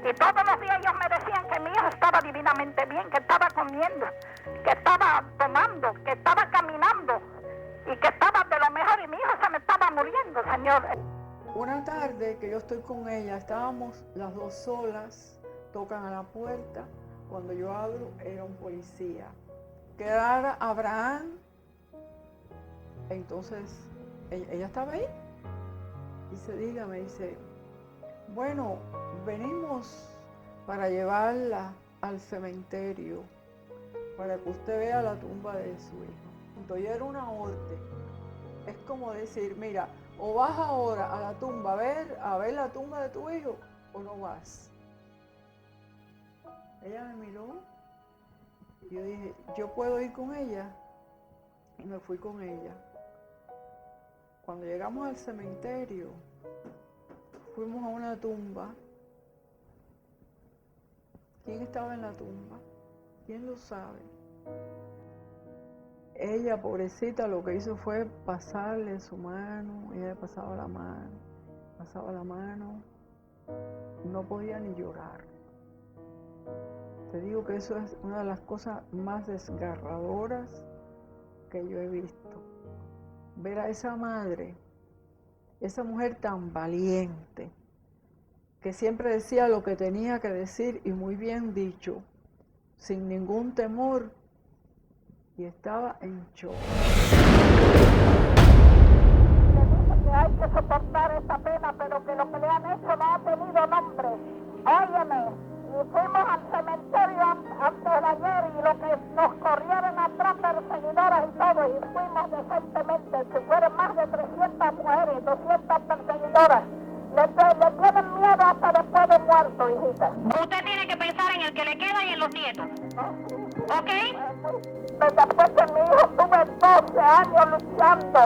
y todos los días ellos me decían que mi hijo estaba divinamente bien, que estaba comiendo, que estaba tomando, que estaba caminando, y que estaba de lo mejor, y mi hijo se me estaba muriendo, señor. Una tarde que yo estoy con ella, estábamos las 2 solas, tocan a la puerta. Cuando yo abro, era un policía. Que era Abraham. Entonces, ella estaba ahí. Y me dice, bueno, venimos para llevarla al cementerio, para que usted vea la tumba de su hijo. Entonces, era una orden. Es como decir, mira, o vas ahora a la tumba a ver la tumba de tu hijo, o no vas. Ella me miró y yo dije, ¿yo puedo ir con ella? Y me fui con ella. Cuando llegamos al cementerio, fuimos a una tumba. ¿Quién estaba en la tumba? ¿Quién lo sabe? Ella, pobrecita, lo que hizo fue pasarle su mano. Ella le pasaba la mano, no podía ni llorar. Te digo que eso es una de las cosas más desgarradoras que yo he visto. Ver a esa madre, esa mujer tan valiente, que siempre decía lo que tenía que decir y muy bien dicho, sin ningún temor, y estaba en shock. Le dice que hay que soportar esa pena, pero que lo que le han hecho no ha tenido nombre. Óyeme. Y fuimos al cementerio antes de ayer y lo que nos corrieron atrás perseguidoras y todo, y fuimos decentemente, si fueron más de 300 mujeres, 200 perseguidoras. Le tienen miedo hasta después de muerto, hijita. Usted tiene que pensar en el que le queda y en los nietos. ¿Ok? Después que mi hijo tuve 12 años luchando,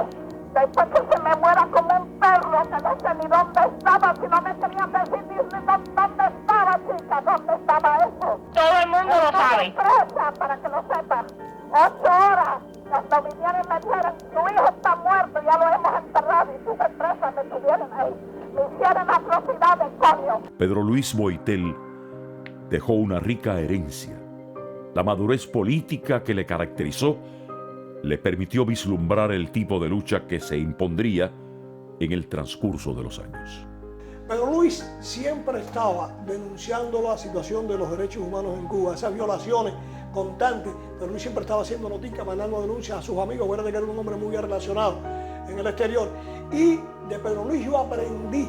después que se me muera como un perro, que no sé ni dónde estaba, si no me querían decir ni dónde estaba, chica, dónde estaba eso. Todo el mundo lo sabe. Presa, para que lo sepan. 8 horas, cuando vinieron y me dijeron, tu hijo está muerto, ya lo hemos enterrado, y tuve presa, me tuvieron ahí. Me hicieron atrocidades, coño. Pedro Luis Boitel dejó una rica herencia. La madurez política que le caracterizó le permitió vislumbrar el tipo de lucha que se impondría en el transcurso de los años. Pedro Luis siempre estaba denunciando la situación de los derechos humanos en Cuba, esas violaciones constantes. Pedro Luis siempre estaba haciendo noticias, mandando denuncias a sus amigos. Acuérdate que era un hombre muy bien relacionado en el exterior. Y de Pedro Luis yo aprendí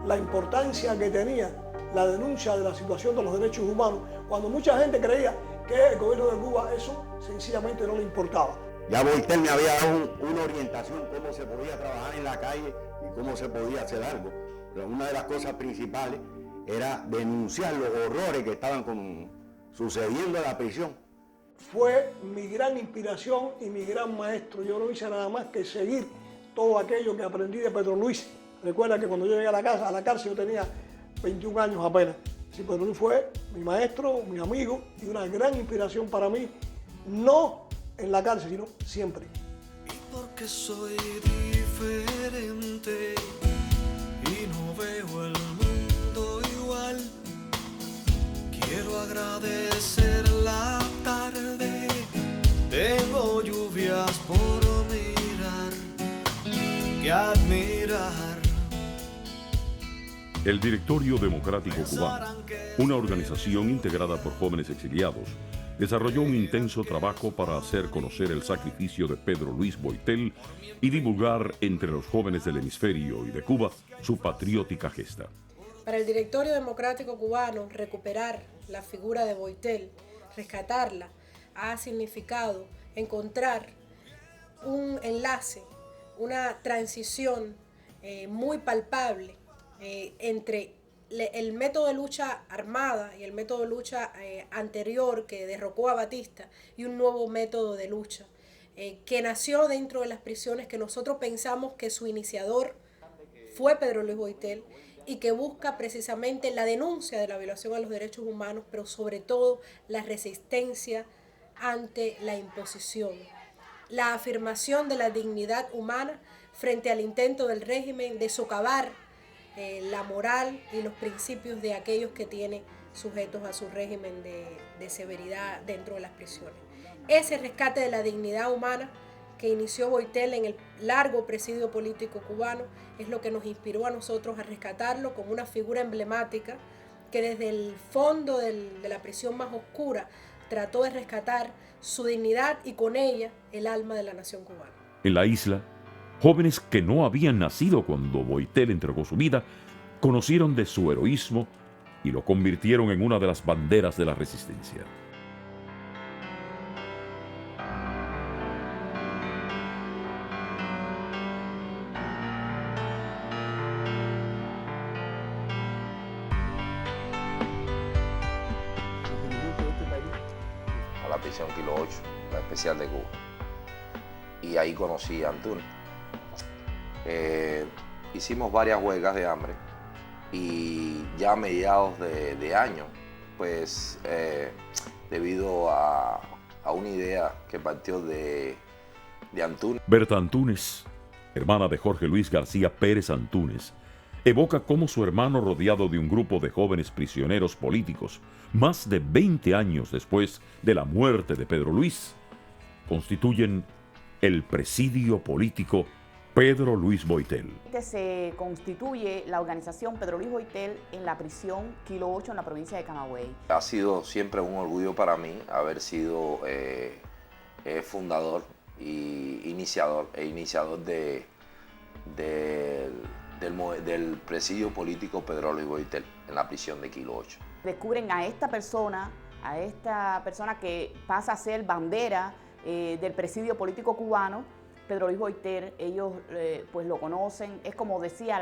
la importancia que tenía la denuncia de la situación de los derechos humanos, cuando mucha gente creía que el gobierno de Cuba eso sencillamente no le importaba. Ya Boitel me había dado una orientación cómo se podía trabajar en la calle y cómo se podía hacer algo. Pero una de las cosas principales era denunciar los horrores que estaban sucediendo en la prisión. Fue mi gran inspiración y mi gran maestro. Yo no hice nada más que seguir todo aquello que aprendí de Pedro Luis. Recuerda que cuando yo llegué a la cárcel yo tenía 21 años apenas. Sí, Pedro Luis fue mi maestro, mi amigo y una gran inspiración para mí, no en la cárcel, sino siempre. Porque soy diferente y no veo el mundo igual. Quiero agradecer la tarde, tengo lluvias por mirar, que admirar. El Directorio Democrático Cubano, una organización integrada por jóvenes exiliados, desarrolló un intenso trabajo para hacer conocer el sacrificio de Pedro Luis Boitel y divulgar entre los jóvenes del hemisferio y de Cuba su patriótica gesta. Para el Directorio Democrático Cubano, recuperar la figura de Boitel, rescatarla, ha significado encontrar un enlace, una transición muy palpable entre el método de lucha armada y el método de lucha anterior que derrocó a Batista y un nuevo método de lucha que nació dentro de las prisiones, que nosotros pensamos que su iniciador fue Pedro Luis Boitel y que busca precisamente la denuncia de la violación a los derechos humanos, pero sobre todo la resistencia ante la imposición, la afirmación de la dignidad humana frente al intento del régimen de socavar la moral y los principios de aquellos que tienen sujetos a su régimen de severidad dentro de las prisiones. Ese rescate de la dignidad humana que inició Boitel en el largo presidio político cubano es lo que nos inspiró a nosotros a rescatarlo como una figura emblemática que desde el fondo de la prisión más oscura trató de rescatar su dignidad y con ella el alma de la nación cubana. En la isla, jóvenes que no habían nacido cuando Boitel entregó su vida, conocieron de su heroísmo y lo convirtieron en una de las banderas de la resistencia. A la prisión Kilo 8, la especial de Cuba. Y ahí conocí a Antunes. Hicimos varias huelgas de hambre y ya a mediados de año, pues debido a una idea que partió de Antunes. Berta Antunes, hermana de Jorge Luis García Pérez Antunes, evoca cómo su hermano, rodeado de un grupo de jóvenes prisioneros políticos, más de 20 años después de la muerte de Pedro Luis, constituyen el presidio político Pedro Luis Boitel. Se constituye la organización Pedro Luis Boitel en la prisión Kilo 8 en la provincia de Camagüey. Ha sido siempre un orgullo para mí haber sido fundador e iniciador del presidio político Pedro Luis Boitel en la prisión de Kilo 8. Descubren a esta persona que pasa a ser bandera del presidio político cubano, Pedro Luis Boitel. Ellos pues lo conocen, es como decía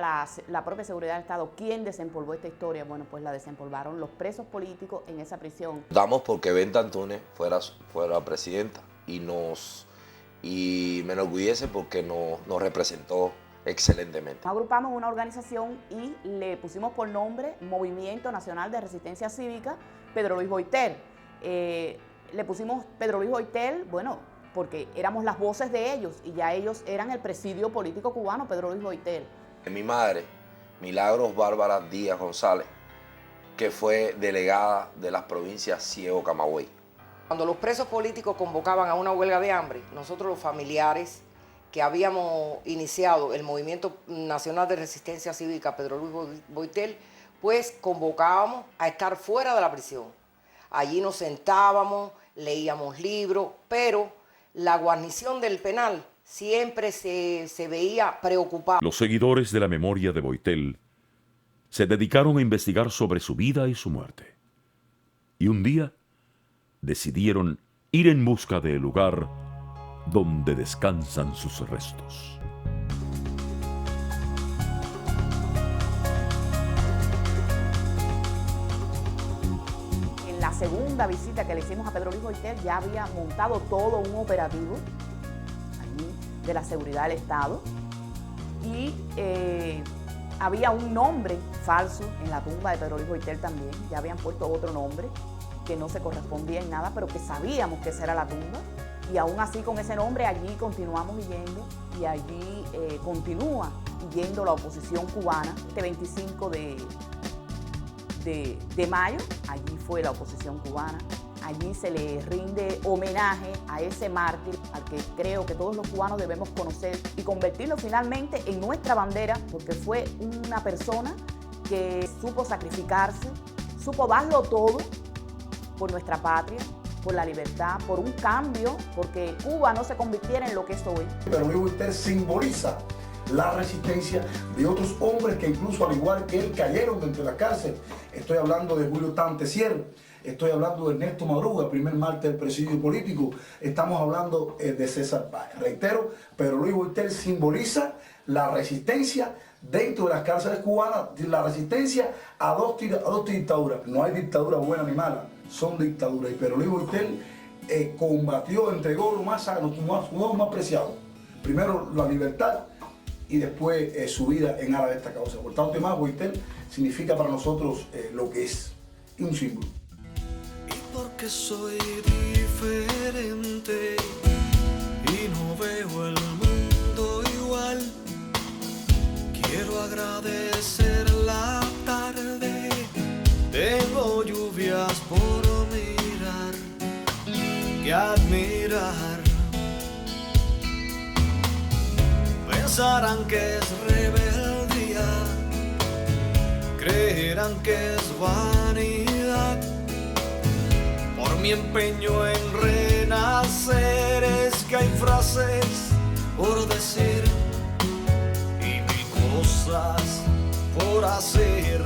la propia seguridad del Estado, ¿quién desempolvó esta historia? Bueno, pues la desempolvaron los presos políticos en esa prisión. Damos porque Berta Antunes fuera presidenta y me enorgullece porque nos representó excelentemente. Nos agrupamos en una organización y le pusimos por nombre Movimiento Nacional de Resistencia Cívica Pedro Luis Boitel. Le pusimos Pedro Luis Boitel, bueno, porque éramos las voces de ellos y ya ellos eran el presidio político cubano Pedro Luis Boitel. Mi madre, Milagros Bárbara Díaz González, que fue delegada de las provincias Ciego Camagüey. Cuando los presos políticos convocaban a una huelga de hambre, nosotros los familiares que habíamos iniciado el Movimiento Nacional de Resistencia Cívica Pedro Luis Boitel, pues convocábamos a estar fuera de la prisión. Allí nos sentábamos, leíamos libros, pero la guarnición del penal siempre se veía preocupada. Los seguidores de la memoria de Boitel se dedicaron a investigar sobre su vida y su muerte. Y un día decidieron ir en busca del lugar donde descansan sus restos. En la segunda visita que le hicimos a Pedro Luis Boiter ya había montado todo un operativo allí de la seguridad del Estado y había un nombre falso en la tumba de Pedro Luis Boiter también. Ya habían puesto otro nombre que no se correspondía en nada, pero que sabíamos que esa era la tumba. Y aún así con ese nombre allí continuamos yendo y allí continúa yendo la oposición cubana. Este 25 de mayo, allí fue la oposición cubana. Allí se le rinde homenaje a ese mártir al que creo que todos los cubanos debemos conocer y convertirlo finalmente en nuestra bandera, porque fue una persona que supo sacrificarse, supo darlo todo por nuestra patria, por la libertad, por un cambio, porque Cuba no se convirtiera en lo que es hoy. Pero Luis Boiter simboliza la resistencia de otros hombres que incluso al igual que él cayeron dentro de la cárcel. Estoy hablando de Julio Tantesier, estoy hablando de Ernesto Madruga, primer mártir del presidio político, estamos hablando de César Páez. Reitero, pero Luis Boiter simboliza la resistencia dentro de las cárceles cubanas, la resistencia a dos dictaduras. No hay dictadura buena ni mala, son dictaduras. Pero Luis Boiter combatió, entregó lo más preciado. Primero la libertad y después su vida en aras de esta causa. Por tanto, más Boiter significa para nosotros lo que es, y un símbolo. Porque soy diferente y no veo el mundo igual. Quiero agradecer la tarde, tengo lluvias por mirar y admirar. Pensarán que es rebeldía, creerán que es vanidad. Por mi empeño en renacer es que hay frases por decir y mil cosas por hacer.